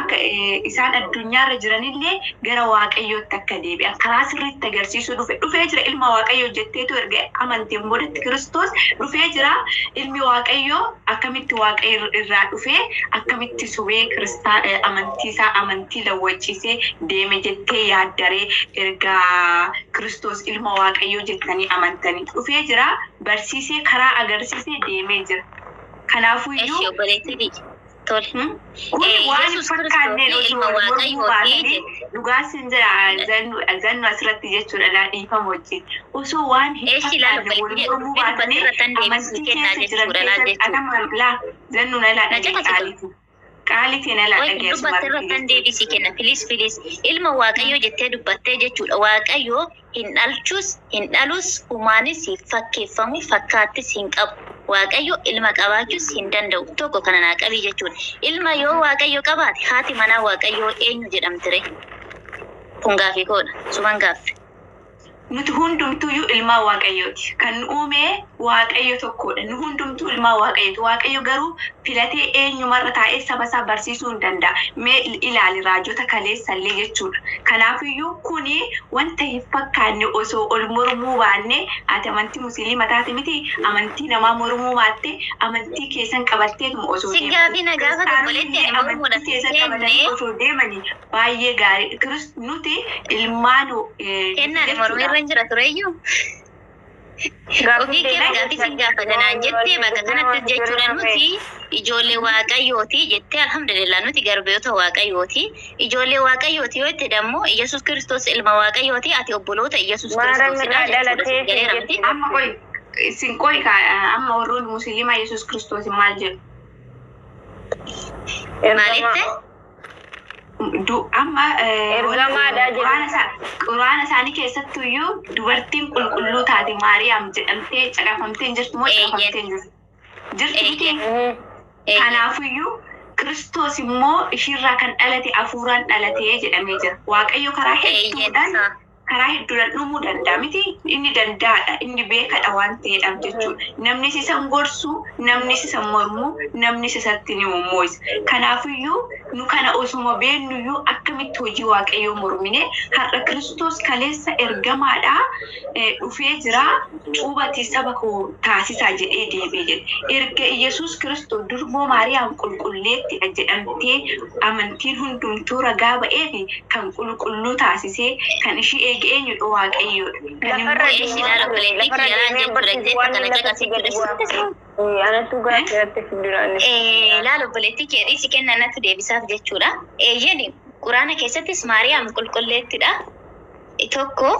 isaan addunyaarra jiranillee gara waaqayyootti akka deebi'an karaa sirriitti agarsiisuu dhufee jira ilma waaqayyoo jetteetu erga amanteen boodatti Kiristoos dhufee jira ilmi waaqayyoo akkamitti waaqayyo irraa dhufee akkamitti subee amantiisaa amantii lawwachiisee deeme jettee yaaddaree ergaa Kiristoos ilma Waaqayyoo jettanii amantanii dhufee jira barsiisee karaa agarsiisee deemee jira. Kanaafuu iyyuu waan fakkaanneen osoo mormuu baatanii dhugaa sin jira zannu asirratti jechuudha dhiifama wajjin osoo waan hin fakkaanne wal mormuu baatanii amantii keessa jiran keessatti adama zannu nalaa dhagee qaalitiin nalaa dhagee dubbattirrattan deebisii kenna filis ilma Waaqayyoo jettee dubbattee jechuudha. Waaqayyoo hin dhalchus hin dhalus humaanis fakkeeffamu fakkaattis hin qabu. Waaqayyo ilma qabaachuus hin danda'u. Tokko kana naa qabii jechuudha. Ilma yoo Waaqayyo qabaate haati manaa Waaqayyoo eenyu jedhamtire? Kun gaafii koodha. Suman gaaffi. Nuti hundumtuyyuu ilma Waaqayyooti. Kan uume Waaqayyo tokkodha. Nu hundumtuu ilma Waaqayyooti. Waaqayyo garuu filatee eenyumarra taa'ee saba isaa barsiisuu hin danda'a. Mee ilaali raajota kaleessallee jechuudha. Kanaafiyyuu kuni wanta hin fakkaanne osoo ol mormuu baanne ati amantii musliimaa taate miti amantii namaa mormuu baatte amantii keessan qabatteetuma osoo osoo deemanii baay'ee gaarii. Nuti ilmaan kennaan mormirra jira tureyyuu. Ofii kee gaafii sin gaafatanaan jettee bakka kanatti jechuudha nuti ijoollee Waaqayyooti jettee alhamdulillah nuti garboota Waaqayyooti. Ijoollee Waaqayyooti yoo itti dammoo Yesuus Kiristoos ilma Waaqayyooti ati obboloota Yesuus Kiristoosidha jechuudha. Amma qoy sin qoy amma warroon musliimaa Yesuus Kiristoos maal jedhu? Maalitti? Amma quraana isaanii keessattuyyuu dubartiin qulqulluu taate Maariyaam jedhamtee caqafamtee jirtu moo caqafamtee jirtu miti. Kanaafiyyuu Kiristoos immoo ishiirraa kan dhalate hafuuraan dhalatee jedhamee jira. Waaqayyo karaa hedduudhaan dhumuu danda'a miti inni danda'aadha inni beekadha waan ta'eedhaaf jechuudha. Namni isa gorsu namni isa mormu namni isatti ni mummoisa. Kanaafiyyuu nu kana osuma beennuyyuu akkamitti hojii Waaqayyoo mormine har'a Kiristoos kaleessa ergamaadha dhufee jira cuubati saba koo taasisaa jedhee deebee jedhe. Erga Yesuus Kiristoos durmoo Maariyaam qulqulleetti jedhamtee amantiin hundumtuu ragaa ba'ee fi kan qulqulluu taasisee kan ishii eenyu Waaqayyoodha. Kan immoo ishii laala qoleetti kana caqasii anatu gaafatti fuduraan. Laala obboleetti keedhii si kennanatti deebisaaf jechuudha. Eeyyani quraana keessattis Maariyaam qulqulleettidha. Tokko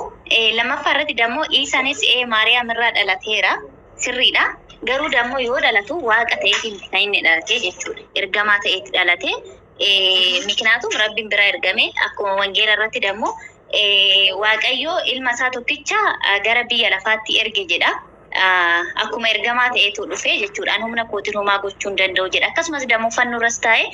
lammaffaa irratti dammoo Iisaanis Maariyaam irraa dhalateera sirriidha. Garuu dammoo yoo dhalatu waaqa ta'eetiin kan inni dhalate jechuudha. Ergamaa ta'eetti dhalate. Miknaatum rabbiin biraa ergame akkuma wangeela irratti dammoo Waaqayyo ilma isaa tokkicha gara biyya lafaatti erge jedha. Akkuma ergamaa ta'eetu dhufee jechuudhaan humna kootiin homaa gochuu hin danda'u jedha. Akkasumas dammoo fannoorras taa'ee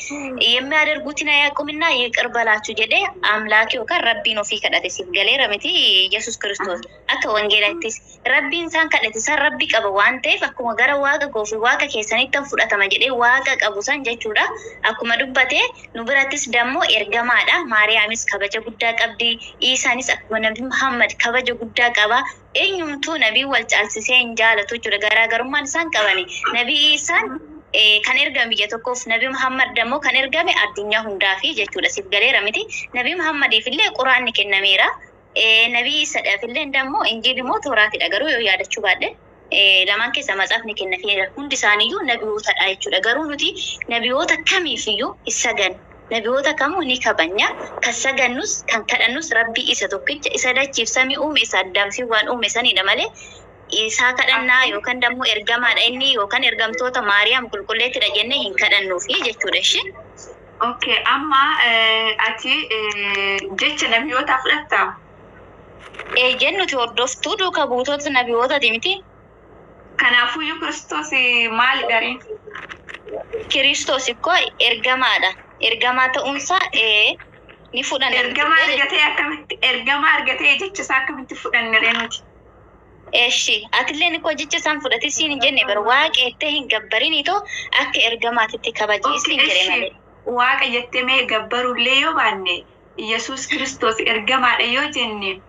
የሚያደርጉትን አያውቁምና ይቅር በላችሁ jedhee amlaaki yookaan rabbiin ofii kadhate siif galeera miti Yesuus Kiristoos akka wangeelaattis rabbiin isaan kadhate san rabbi qaba waan ta'eef akkuma gara waaqa goofi waaqa keessanitti fudhatama jedhee waaqa qabu san jechuudha. Akkuma dubbate nu birattis dammoo ergamaadha. Maariyaamis kabaja guddaa qabdi. Iisaanis akkuma Nabi Muhammad kabaja guddaa qaba. Eenyumtuu nabii wal caalsisee hin jaalatu jechuudha. Garaagarummaan isaan qabani. Nabii Iisaan kan ergame biyya tokkoof Nabi Muhammad dammoo kan ergame addunyaa hundaafi jechuudha. Siif galeera miti. Nabi Muhammadiif illee quraanni kennameera. Nabi Iisaadhaaf illee dammoo injiilli moo tooraatidha. Garuu yoo yaadachuu baadhe lamaan keessa matsaafni kennameera. Hundi isaaniiyyuu nabiyootadha jechuudha. Garuu nuti nabiyoota kamiifiyyuu isa ganna. Nabiyoota kamuu ni kabanya. Kan sagannus kan kadhannus rabbii isa tokkicha isa dachiif samii uume isa addaamsii waan uume sanidha malee isaa kadhannaa yookaan dammoo ergamaadha inni yookaan ergamtoota Maariyaam qulqulleettidha jennee hin kadhannuufi jechuudha ishee. Okay, amma ati jecha nabiyoota fudhattaa? Jennuti hordoftuu duuka buutota nabiyootaati miti. Kanaafuyyuu Kiristoos maali gareen? Kiristoos ikkoo ergamaadha. Ergamaa ta'uunsaa ni fudhanna. Ergamaa argatee jecha isaa akkamitti fudhanniree nuti? Atillee ni jecha isaan fudhate siin hin jenne bar waaqa jettee hin gabbarinitoo akka ergamaatitti kabajiis hin jire malee. Waaqa jettee mee gabbarullee yoo baanne Yesuus Kiristoos ergamaadha yoo jenne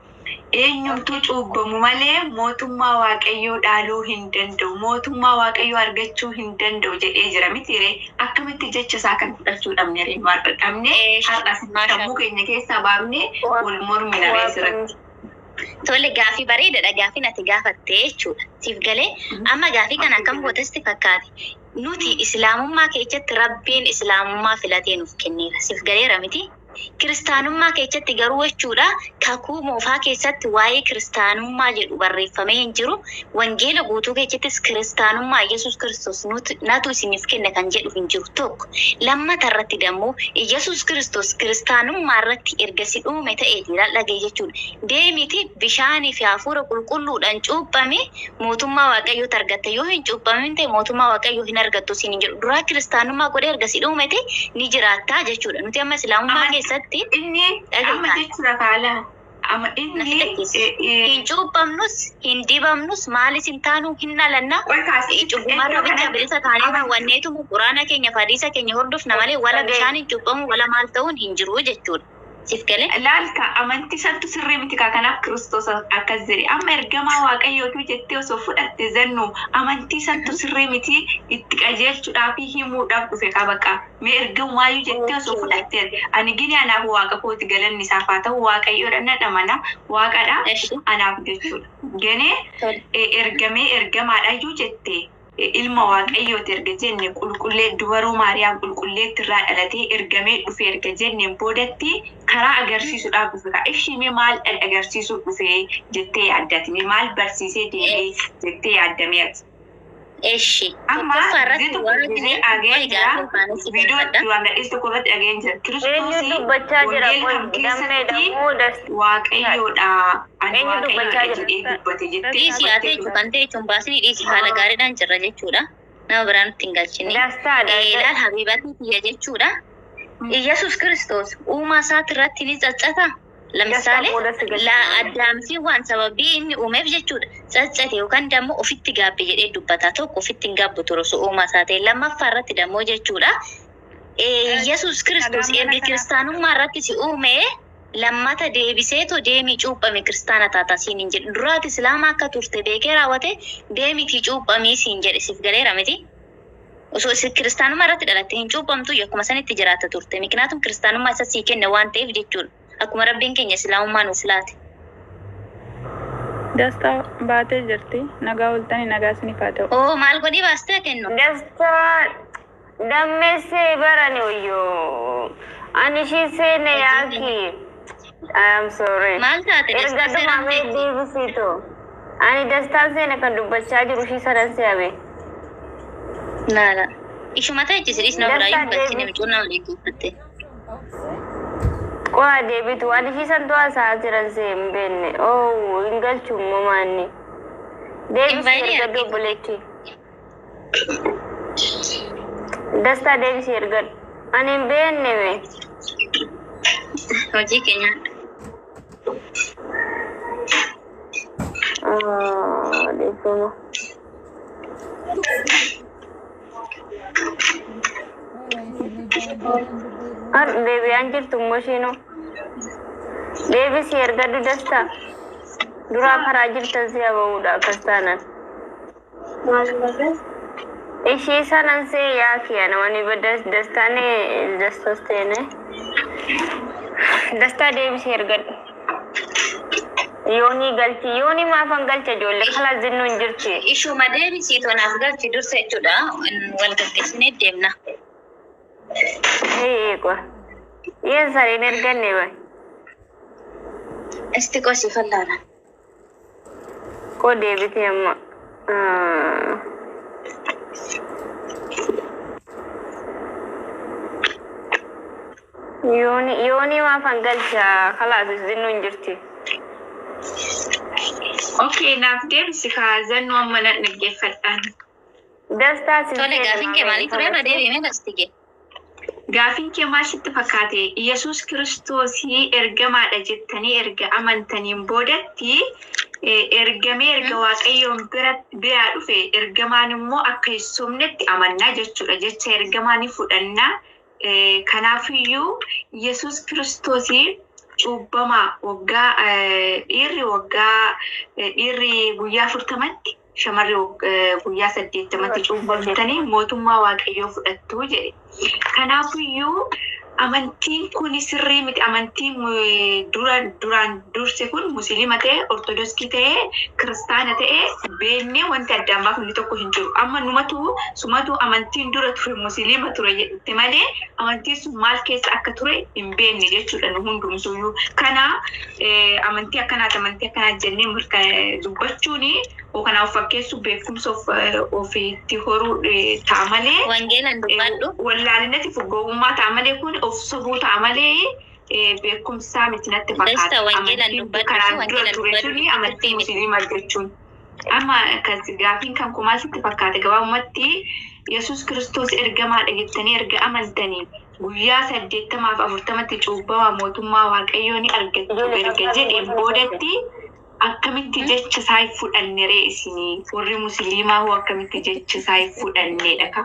eenyumtuu cuubbamu malee mootummaa waaqayyoo dhaaluu hin danda'u. Mootummaa waaqayyoo argachuu hin danda'u jedhee jira miti. Akkamitti jecha isaa kan fudhachuu dhabne har'a dhabne har'a sammuu keenya keessaa baafne wal mormina reesirratti. Tole gaafii bareedaadha gaafii ati gaafattee jechuudha. Siif galee amma gaafii kana akkam gootesti fakkaate. Nuti islaamummaa keessatti rabbiin islaamummaa filatee nuuf kenneera. Siif galeera miti? Kiristaanummaa keessatti garuu jechuudha kakuu moofaa keessatti waa'ee kiristaanummaa jedhu barreeffamee hin jiru. Wangeela guutuu keessattis kiristaanummaa Yesuus Kiristoos natu isiniif kenna kan jedhu hin jiru tokko. Lammata irratti dammoo Yesuus Kiristoos kiristaanummaa irratti erga si dhuume ta'eeti dhagee jechuudha. Deemiti bishaanii fi hafuura qulqulluudhaan cuuphame mootummaa waaqayyoo argatta. Yoo hin cuuphamin ta'e mootummaa waaqayyoo hin argattu isin hin jedhu. Duraa kiristaanummaa godhee erga si dhuume ta'e ni jiraattaa jechuudha. Nuti amma islaamummaa keessatti inni amma jechuudha kaala amma inni hin cuuphamnus hin dibamnus maalis hin taanu hin dhalanna cubbumarra bicha bilisa taanee raawwanneetu quraana keenya fi hadiisa keenya hordofna malee wala bishaan hin cuuphamu wala maal ta'uun hin jiru jechuudha. Siif galee laalka amantii sattu sirrii miti kanaaf Kiristoos akkas jedhe amma ergamaa waaqayyootu jettee osoo fudhatte zannu amantii sattu sirrii miti itti qajeelchuudhaaf fi himuudhaaf dhufe qabaqa mee ergamaayyuu jettee osoo fudhatte ani gini anaaf waaqa kooti galanni isaaf haa ta'u waaqayyoodha na dhamana waaqadha anaaf jechuudha ganee ergamee ergamaadhayyuu jettee ilma waaqayyooti erga jenne qulqullee dubaruu maariyaam qulqulleetti irraa dhalatee ergamee dhufe erga jenneen boodatti karaa agarsiisuudhaaf dhufe ishii maal agarsiisuu dhufe jettee yaaddati maal barsiisee deemee jettee yaaddamee ati. Eshi amma gitu gisee ageenya video duraan gadhiistu koobatti ageenya Kiristoosii wangeela keessatti waaqayyoodha ani waaqayyoodha jedhee dubbate jettee dhiisii haa ta'e kan ta'e cumbaasinii dhiisii haala gaariidhaan jirra jechuudha. Nama biraan nutti hin galchine. Ilaal habiibatii kiyya jechuudha. Yesuus Kiristoos uumaa isaati irratti ni caccata. Lamsaale Addaam fi waan sababii inni uumeef jechuudha. Caccate yookaan dammoo ofitti gaabbe jedhee dubbata. Tokko ofitti hin gaabbu ture osoo uumaa isaa ta'e. Lammaffaa irratti dammoo jechuudha. Yesuus Kiristoos erga kiristaanummaa irratti si uume lammata deebiseetoo deemii cuuphame kiristaana taata siin hin jedhu. Duraati islaamaa akka turte beekee raawwate deemitii cuuphamii siin jedhe siif galeera miti. Osoo kiristaanummaa irratti dhalatte hin cuuphamtu akkuma sanitti jiraata turte. Miknaatum kiristaanummaa isa sii kenne waan ta'eef jechuudha. Akkuma rabbiin keenya islaamummaa nuuf laate. Dastaa baatee jirti. Nagaa oltanii nagaa isiniif haa ta'u. Oo maal godhii baastee kennu? Dastaa dammessee barani oyyoo. Ani ishii seene yaaki. I am sorry. Maal taate erga dumamee deebisiito. Ani dastaan seene kan dubbachaa jiru ishii sadan se'ame. Laala. Ishuma ta'e jisiris na biraayyuu galchine micuun nama leekkifatte. Qoha deebitu ani ishii san to'a isaa jiran see hin beekne. Oo hin galchu mamaanni. Deebisii erga dobboleetti. Dastaa deebisii erga. Ani hin beekne mee. Hojii keenya. Dhiifama. Deebi'aan jirtu immoo ishiinoo. Deebisii ergadhu Dastaa. Duraa karaa jirtan si'a bahuudha akkas taanaan. Ishii sanan see yaakiya namani Dastaan Dastaas teene. Dastaa deebisii ergadhu. Yoonii galchi yoonii maafan galcha ijoollee kala zinnu hin jirti. Ishuma deebisii tonaaf galchi dursa jechuudha. Wal gaggeessinee deemna. Kwa. Yeen sariin erganne bai. Isti qosi fallaadha. Ko deebiti amma. Yoonii maafan galcha kalaas zinnu hin jirti. Okay, naaf deebisi kaa zannu amma nan dhaggeeffadhaan. Dastaa si Tole gaafiin kee maalii ture irra deebi'ee gastige? Gaafiin kee maal sitti fakkaate? Yesuus Kiristoosii ergamaadha jettanii erga amantaniin boodatti ergamee erga Waaqayyoon biraa dhufe ergamaan immoo akka hin sobnetti amannaa jechuudha. Jecha ergamaa ni fudhannaa. Kanaafiyyuu Yesuus Kiristoosii cubbama waggaa dhiirri guyyaa 40tti shamarri guyyaa 80tti cubbamtanii mootummaa waaqayyoo fudhattu jedhe. Kanaafiyyuu amantiin kun sirrii miti. Amantiin duraan durse kun musliima ta'e, ortodoksii ta'e, kiristaana ta'e beennee wanti addaan baafnu tokko hin jiru. Amma sumatu amantiin dura ture musliima ture jedhte malee amantiin sun maal keessa akka ture hin beenne jechuudha nu hundumtuyyuu. Kana amantii akkanaa jennee dubbachuun kana of fakkeessu beekumsa ofiitti horuu ta'a malee wangeelaan dubbadhu wallaalinatti gowwummaa ta'a malee kun of sobuu ta'a malee beekumsaa miti natti fakkaata. Amantiin kanaan dura ture suni amantii musliimaa jechuun. Amma gaafiin kan kumaal sitti fakkaate gabaabumatti Yesuus Kiristoos ergamaadha jettanii erga amantanii guyyaa 80-40tti cuubbama mootummaa waaqayyoo ni argattu erga jedheen boodatti akkamitti jecha isaa fudhanne ree isinii warri musliimaa hoo akkamitti jecha isaa fudhanneedha ka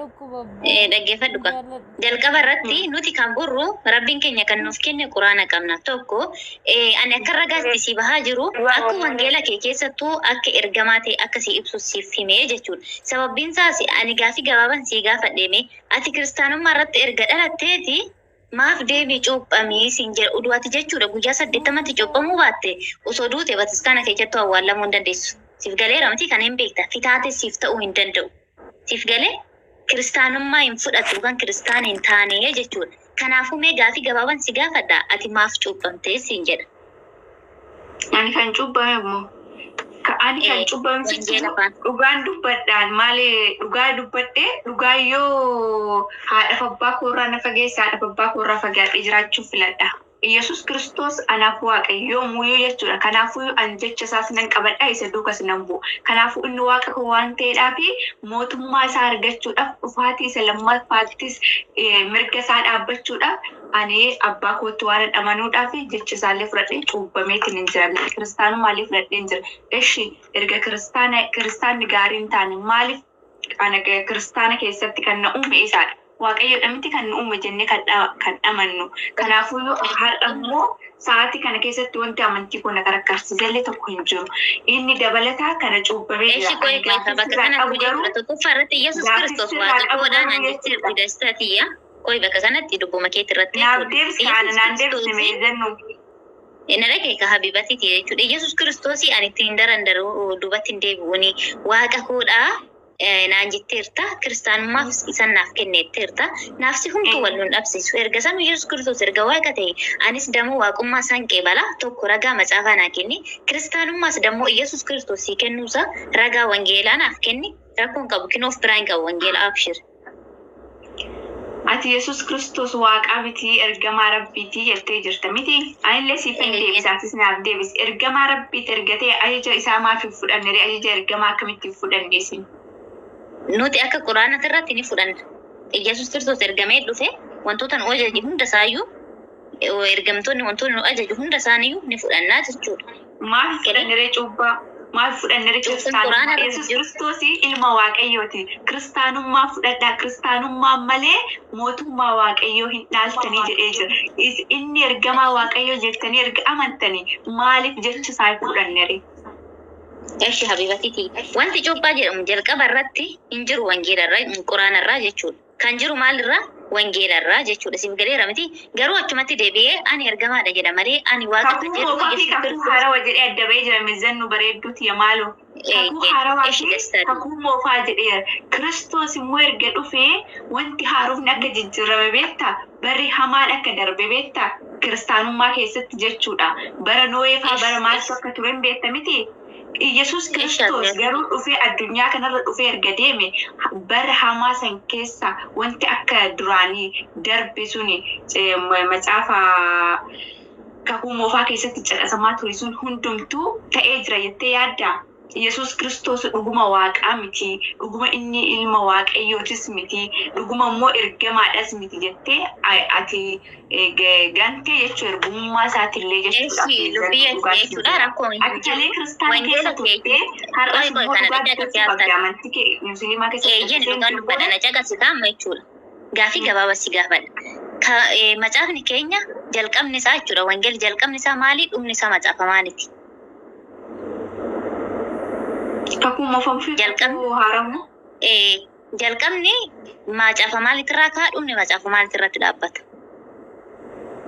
dhaggeeffadhu qaba. Jalqaba irratti nuti kan burru rabbiin keenya kan nuuf kenne quraana qabna. Tokko ani akka ragaatti si bahaa jiru akka wangeela kee keessattuu akka ergamaa ta'e akka si ibsu siif himee jechuudha. Sababbiin isaas ani gaafii gabaaban si gaafadheeme ati kiristaanummaa irratti erga dhalatteeti maaf deebii cuuphamii siin jedha uduwaati jechuudha. Guyyaa 80tti cuuphamuu baatte osoo duute bataskaana keessattuu awwaalamuu hin dandeessu. Siif galee ramtii kana hin beekta. Fitaate siif ta'uu hin danda'u. Siif galee kiristaanummaa hin fudhatu kan kiristaana hin taane jechuudha. Kanaafuu mee gaafii gabaaban si gaafadha. Ati maaf cuuphamtee siin jedha. Ani kan cuuphame immoo ani kan cuuphame dhugaan dubbadhaan maali dhugaa dubbadhee dhugaa yoo haadha abbaa koorraa na fageessa haadha abbaa koorraa fagaadhee jiraachuu filadha. Yesus Kiristoos anaaf waaqayyoo muuyoo jechuudha. Kanaafuu ani jecha isaas nan qabadha isa duukas nan bu'u. Kanaafuu inni waaqa waan ta'eedhaaf mootummaa isaa argachuudhaaf dhufaatii isa lammaffaattis mirga isaa dhaabbachuudhaaf ani abbaa kootti waan amanuudhaaf jecha isaallee fudhadhee cuubbameetiin hin jira. Kiristaanumaallee fudhadhee hin jira. Eshi erga kiristaanni gaarii hin taane maaliif kiristaana keessatti kan na uume isaadha. Waaqayyoodha miti kan nu uume jennee kan amannu. Kanaafuu har'a immoo sa'aatii kana keessatti wanti amantii kun karakkarsiisallee tokko hin jiru. Inni dabalataa kana cuubbamee jira. Bakka kanatti Yesuus Kiristoos waaqayyoodhaan jechuudha dastatiya. Qoy bakka kanatti dubbuma keetti irratti. Naaf deebisne meezannu. Inni dhagee ka habiibatiiti jechuudha. Yesuus Kiristoos ani ittiin darandaru duubatti hin deebi'uuni waaqa koodhaa. Naan jetteerta kiristaanummaaf isan naaf kenneetteerta naafsi hunduu wal nun dhabsiisu erga sanu Yesuus Kiristoos erga waaqa ta'e anis dammoo waaqummaa isaan qeebala tokko ragaa macaafaa naa kenni kiristaanummaas dammoo Yesuus Kiristoos sii kennuusa ragaa wangeelaa naaf kenni rakkoon qabu kinoof biraan qabu wangeela abshir. Ati Yesuus Kiristoos waaqaa miti ergamaa rabbiitii jettee jirta miti anillee siif hin deebisaatis naaf deebis ergamaa rabbiit ergatee ajaja isaa maaf hin fudhanne ajaja ergamaa akkamitti hin fudhanneesin. Nuti akka quraana irratti ni fudhanna. Yesuus Kiristoos ergamee dhufe wantoota nu ajaje hunda isaayyuu ergamtoonni wantoota nu ajaju hunda isaaniiyyuu ni fudhannaa jechuudha. Maal fudhanniree cuubbaa? Maal fudhanniree kiristaanummaa? Yesuus Kiristoos ilma waaqayyooti. Kiristaanummaa fudhadhaa. Kiristaanummaa malee mootummaa waaqayyoo hin dhaaltanii jedhee jira. Inni ergamaa waaqayyoo jettanii erga amantanii maaliif jecha isaa fudhanniree? Eshi habiibatiiti. Wanti cuuphaa jedhamu jalqaba irratti hin jiru wangeelarraa quraana irraa jechuudha. Kan jiru maalirraa wangeelarraa jechuudha. Siif galeera miti garuu achumatti deebi'ee ani ergamaadha jedha malee ani waaqa kan jedhu kakuu haarawaa jedhee adda bahee jira mizannu bareedduuti yamaaloo. Kakuu haarawaa fi kakuu moofaa jedheera. Kiristoos immoo erga dhufee wanti haarofni akka jijjiirame beektaa barri hamaan akka darbe beektaa kiristaanummaa keessatti jechuudha. Bara Nooyefaa bara maaltu akka turen beekta miti. Yesuus Kiristoos garuu dhufee addunyaa kanarra dhufee erga deeme bara hamaa san keessa wanti akka duraanii darbe suni macaafa kakuu moofaa keessatti caqasamaa ture sun hundumtuu ta'ee jira jettee yaaddaa. Yesuus Kiristoos dhuguma waaqaa miti, dhuguma inni ilma waaqayyootis miti, dhuguma immoo ergamaadhas miti jettee ati gantee jechuu ergummaa isaatiillee jechuudha. Ati kalee kiristaana keessa turtee har'as immoo dhugaa amantii musliimaa keessa turtee Gaafii gabaabaa si gaafadha. Macaafni keenya jalqabni isaa jechuudha. Wangeelli jalqabni isaa maali? Dhumni isaa macaafa maaliiti? Kakuu moofamfii kakuu haaramu. Jalqabni macaafa maaliitirraa ka'a? Dhumni macaafa maaliitirratti dhaabbata?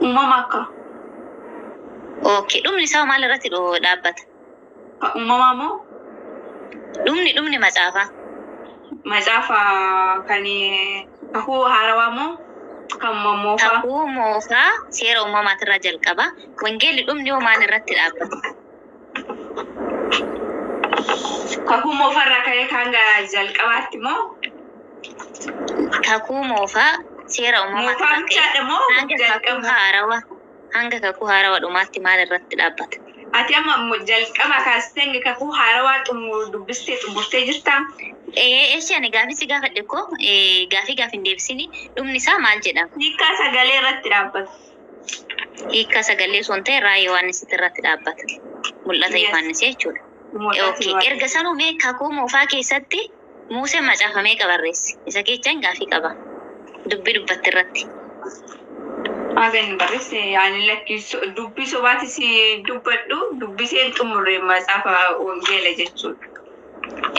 Uumama akka. Okay, dhumni isaa maalirratti dhaabbata? Uumamaa moo? Dhumni macaafa. Macaafa kan kakuu haarawaa moo? Kan moofaa? Kakuu moofaa seera uumamaatirraa jalqaba. Wangeelli dhumni hoo maalirratti dhaabbata? Kakuu moofarraa ka'ee kan jalqabaatti moo? Kakuu moofaa seera uumamaatirraa ka'ee hanga kakuu haarawaa dhumaatti maalirratti dhaabbata? Ati amma jalqaba kaastee kakuu haarawaa dubbistee xumurtee jirtaa? Ani gaafii si gaafadhe koo gaafii hin deebisini. Dhumni isaa maal jedhama? Hiikkaa sagalee irratti dhaabbata. Hiikkaa sagalee osoo hin ta'e raayyaa Yohaannisitti irratti dhaabbata. Mul'ata Yohaannis jechuudha. Erga sanumee kakuu moofaa keessatti Museen macaafa meeqa barreesse? Isa keessaan gaafii qaba. Dubbii dubbatti irratti. Agan barreesse ani lakkisu dubbii sobaatis dubbadhu dubbiseen xumurre macaafa wangeela jechuudha.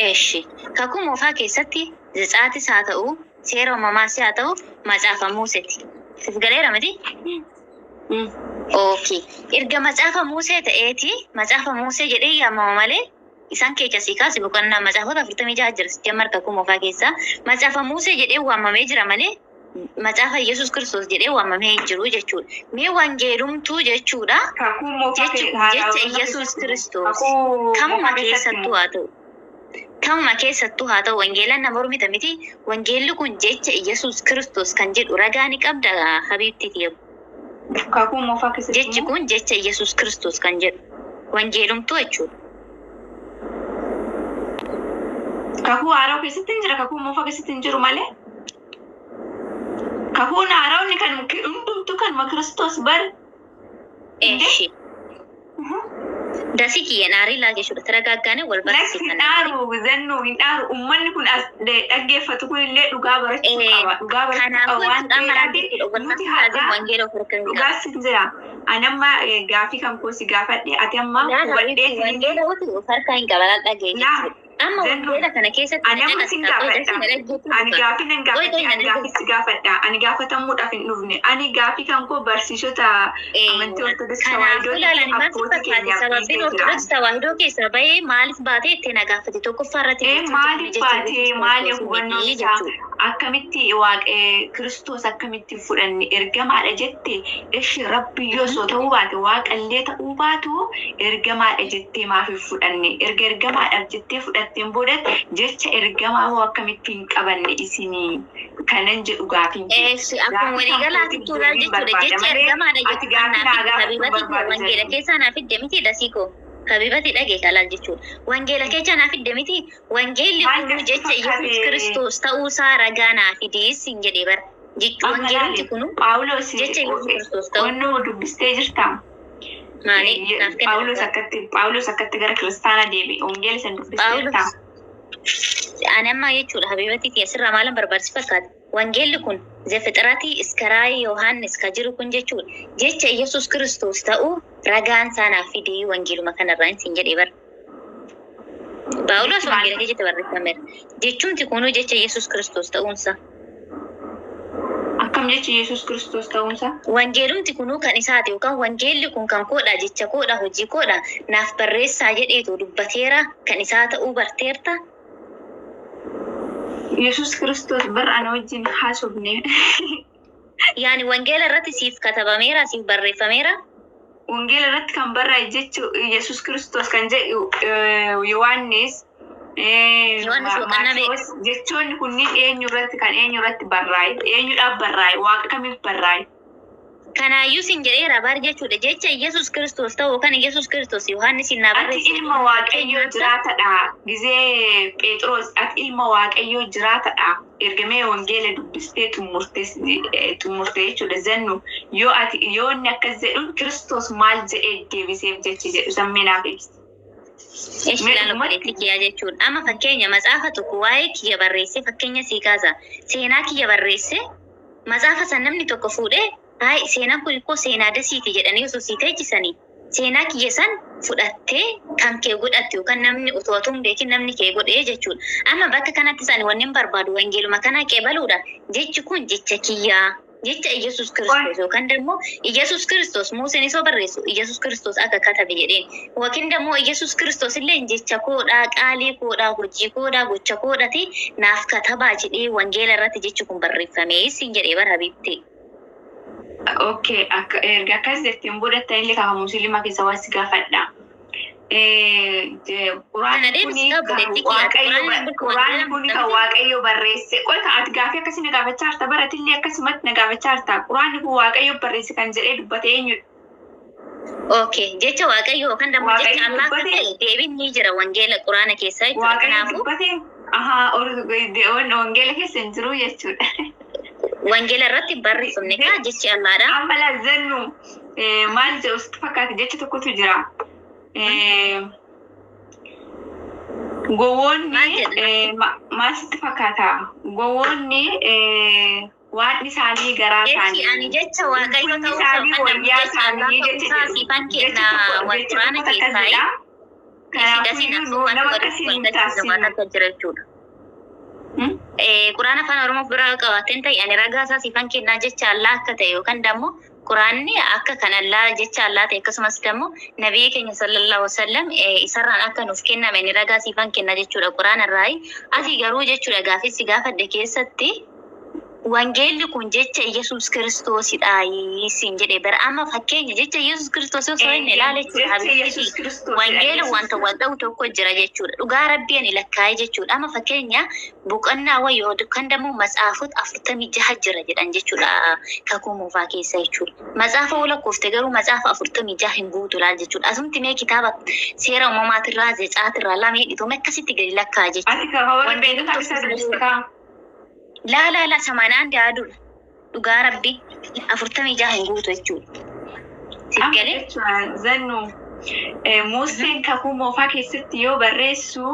Eeshi. Kakuu moofaa keessatti Zitsaatis haa ta'u, seera uumamaas haa ta'u, macaafa Museeti. Siif galeera miti? Okay. Erga macaafa Musee ta'eeti, macaafa Musee jedhee yaamama malee isaan keessa si kaasi boqonnaa macaafota 46 jira jammar kakuu moofaa keessa. Macaafa Musee jedhee waamamee jira malee macaafa Yesuus Kiristoos jedhee waamamee jiru jechuudha. Mee wangeelumtuu jechuudha. Jecha Yesuus Kiristoos kamuma keessattuu haa ta'u. Kamuma keessattuu haa ta'u wangeelaan nama mormita miti. Wangeelli kun jecha Yesuus Kiristoos kan jedhu ragaa ni qabda habiibtiiti. Kakuu moofaa keessatti jechi kun jecha Yesuus Kiristoos kan jedhu wangeelumtuu jechuudha. Kakuu haaraa keessatti hin jira, kakuu moofaa keessatti hin jiru malee. Kakuun haaraa kan hundumtuu kan Kiristoos bar. Eeshi. Dasii kiyya naarii laa jechuudha. Taragaaggaanii wal barsiisan. Hin dhaaru uummanni kun as dhaggeeffatu kun illee dhugaa barachuu qaba. Dhugaa barachuu qaba waan ta'eef wangeela of harka hin qabu. dhugaas hin jira. Ani amma gaafii kan koo si gaafadhe ati amma hubadhee wangeela of harka hin qaban dhageenya. Amma wangeela kana keessatti ani amma sin gaafadha. Ani gaafii nan gaafadhe ani gaafii si gaafadha. Ani gaafatamuudhaaf hin dhufne. Ani gaafii kan koo barsiisota amantii ortodoksii tawaahidoo abbootii keenyaaf sababiin ortodoksii tawaahidoo keessa bahee maaliif baatee itti na gaafate tokkoffaa irratti maaliif baatee maaliif hubannoo isaa akkamitti Kiristoos akkamitti fudhanne ergamaadha jette ishi rabbi yoo soo ta'uu baate waaqallee ta'uu baatu ergamaadha jettee maaf fudhanne ergamaadhaaf jettee fudhatteen booda jecha ergamaa hoo akkamitti hin qabanne isinii kanan jedhu gaafiin akkuma waliigalaatti tuulaal jechuudha jecha ergamaadha jechuudha habibati wangeela keessaa naaf fidde miti dasiikoo habibati dhagee kalaal jechuudha wangeela keessaa naaf fidde miti wangeelli kun jecha Yesuus Kiristoos ta'uusaa ragaa naaf fidees hin jedhee bara wangeelli kun Phaawulos jecha Yesuus Kiristoos ta'uu onnoo dubbistee jirtaa? Phaawulos akkatti gara kiristaanaa deebi'e wangeela san dubbistee jirtaa? Ani amma jechuudha habibatiiti asirraa maalan barbaachisa fakkaata. Wangeelli kun Zefixiraatii iska raayii Yohaannis ka jiru kun jechuudha. Jecha Yesuus Kiristoos ta'uu ragaan isaa naaf fidee wangeeluma kanarraa hin jedhee bara. Phaawulos wangeela keessatti barreeffameera. Jechuumti kunuu jecha Yesuus Kiristoos ta'uunsa. Akkam jecha Yesuus Kiristoos ta'uunsa? Wangeelumti kunuu kan isaati yookaan wangeelli kun kan koodha jecha koodha hojii koodha naaf barreessaa jedheetu dubbateera kan isaa ta'uu barteerta. Yesuus Kiristoos bar ana wajjin haasofne. Yaani wangeela irratti siif katabameera siif barreeffameera. Wangeela irratti kan barraa'e jechu Yesuus Kiristoos kan jedhu Yohaannis jechoonni kunniin eenyu irratti barraa'e eenyudhaaf barraa'e waaqa kamiif barraa'e. Kanaayyuu sin jedheera bar jechuudha jecha Yesuus Kiristoos ta'uu kan Yesuus Kiristoos Yohaannis hin barreesse. Ati ilma waaqayyoo jiraatadha. Gizee Phexros ati ilma waaqayyoo jiraatadha. Ergamee wangeela dubbistee xumurtee jechuudha zannu yoo inni akkas jedhuun Kiristoos maal jedhee deebiseef jechi jedhu sammiinaaf ibsa. Ilaalu bareetti kiyyaa jechuudha. Amma fakkeenya macaafa tokko waa'ee kiyya barreesse fakkeenya sii kaasa. Seenaa kiyya barreesse Mazaafa san namni tokko fuudhee hai seenaan kun ikkoo seenaa dasiiti jedhanii osoo sii teechisanii seenaa kiyya san fudhattee kan kee godhatte yookaan namni otoo hin beekin namni kee godhee jechuudha. Amma bakka kanatti isaan wanni barbaadu wangeeluma kanaa qeebaluudha. Jechi kun jecha kiyyaa. Jecha Yesus Kristos yookaan immoo Yesus Kristos Museen isoo barreessu Yesus Kristos akka katabe jedheen yookiin immoo Yesus Kristos illee jecha koodhaa qaalii koodhaa hojii koodhaa gocha koodhati naaf katabaa jedhee wangeela irratti jechi kun barreeffamee isin jedhee barabibte. Okay, erga akkas jettiin boodattan illee kafa musliima keessa waa si gaafadha. Quraanni kun kan Waaqayyo barreesse. Qoy kan ati gaafii akkasii na gaafachaa jirta baratillee akkasumatti na gaafachaa jirta. Quraanni kun Waaqayyo barreesse kan jedhee dubbate eenyudha? Okay, jecha Waaqayyo yookaan dammoo jecha Allah kan ta'e deebiin ni jira wangeela Quraana keessaa jechuudha. Waaqayyo dubbate wangeela keessa hin jiru jechuudha. Wangeela irratti barreeffamne kaa jechi Allaadha. Amma lazzannu maal jedhu fakkaata jecha tokkotu jira. Gowwoonni maal sitti fakkaata? Gowwoonni waan isaanii garaa isaanii. Ani jecha Waaqayyo ta'uu isaanii jecha Allah ta'uu siifan kenna Quraana keessaa. Kanaafuu nama akkasii hin taasisne. Quraana afaan Oromoo biraa qabaatteen ta'e ani ragaa isaa siifan kennaa jecha Allah akka ta'e yookaan dammoo Quraanni akka kan Allah jecha Allah ta'e akkasumas dammoo Nabii keenya sallallahu alaihi wasallam isarraan akka nuuf kenname ni ragaa siifan kenna jechuudha Quraana irraa. Ati garuu jechuudha gaafis gaafadde keessatti wangeelli kun jecha Yesus Kiristoosidha isin jedhee bara amma fakkeenya jecha Yesus Kiristoos osoo hin ilaalechuudha wangeela wanta wada'u tokko jira jechuudha dhugaa Rabbii ani lakkaa'ee jechuudha amma fakkeenya boqonnaa wayoo kan dammoo matsaafota 46 jira jedhan jechuudha kakuu moofaa keessa jechuudha matsaafa walakkoofte garuu matsaafa 46 hin guutu laal jechuudha asumti mee kitaaba seera uumamaatirraa zecaatirraa lamee dhitoo akkasitti gadi lakkaa'ee jechuudha. La samanaan daadudha. Dhugaa Rabbii 46 hin guutu jechuudha. Sigalee zannu Museen kakuu moofaa keessatti yoo barreessu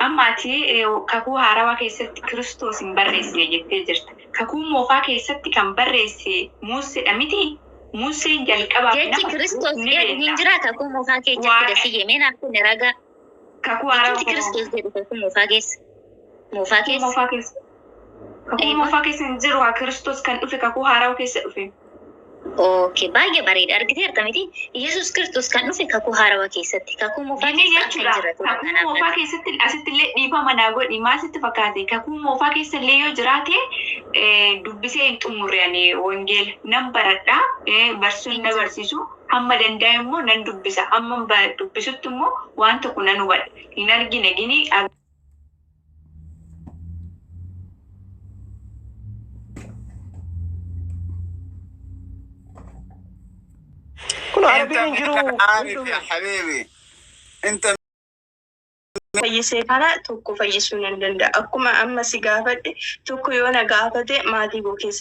ammaati kakuu haarawaa keessatti Kiristoos hin barreessine jettee jirta. Kakuu moofaa keessatti kan barreesse Museedha miti. Museen jalqabaa jechi Kiristoos hin jira kakuu moofaa keessatti dasii yemeen akkuma ragaa. Kakuu haarawaa Kiristoos jedhu kakuu moofaa keessa. Moofaa keessa. Kakuu moofaa keessa hin jiru haa Kiristoos kan dhufe kakuu haarawaa keessa dhufe. Okay, baay'ee bareeda argiteerta miti. Yesus Kiristoos kan dhufe kakuu haarawaa keessatti. Kakuu moofaa keessa kan jira. Kakuu moofaa keessatti asitti illee dhiifama naa godhi maal sitti fakkaate? Kakuu moofaa keessa illee yoo jiraate dubbisee hin xumurre ani wangeela nan baradha barsuun na barsiisu hamma danda'e immoo nan dubbisa hamma dubbisutti immoo waan tokko nan hubadha hin argine gini. انت عارف يا حبيبي انت fayyisee kana tokko fayyisuu nan danda'a akkuma amma si gaafadhe tokko yoo na gaafate maatii koo keessa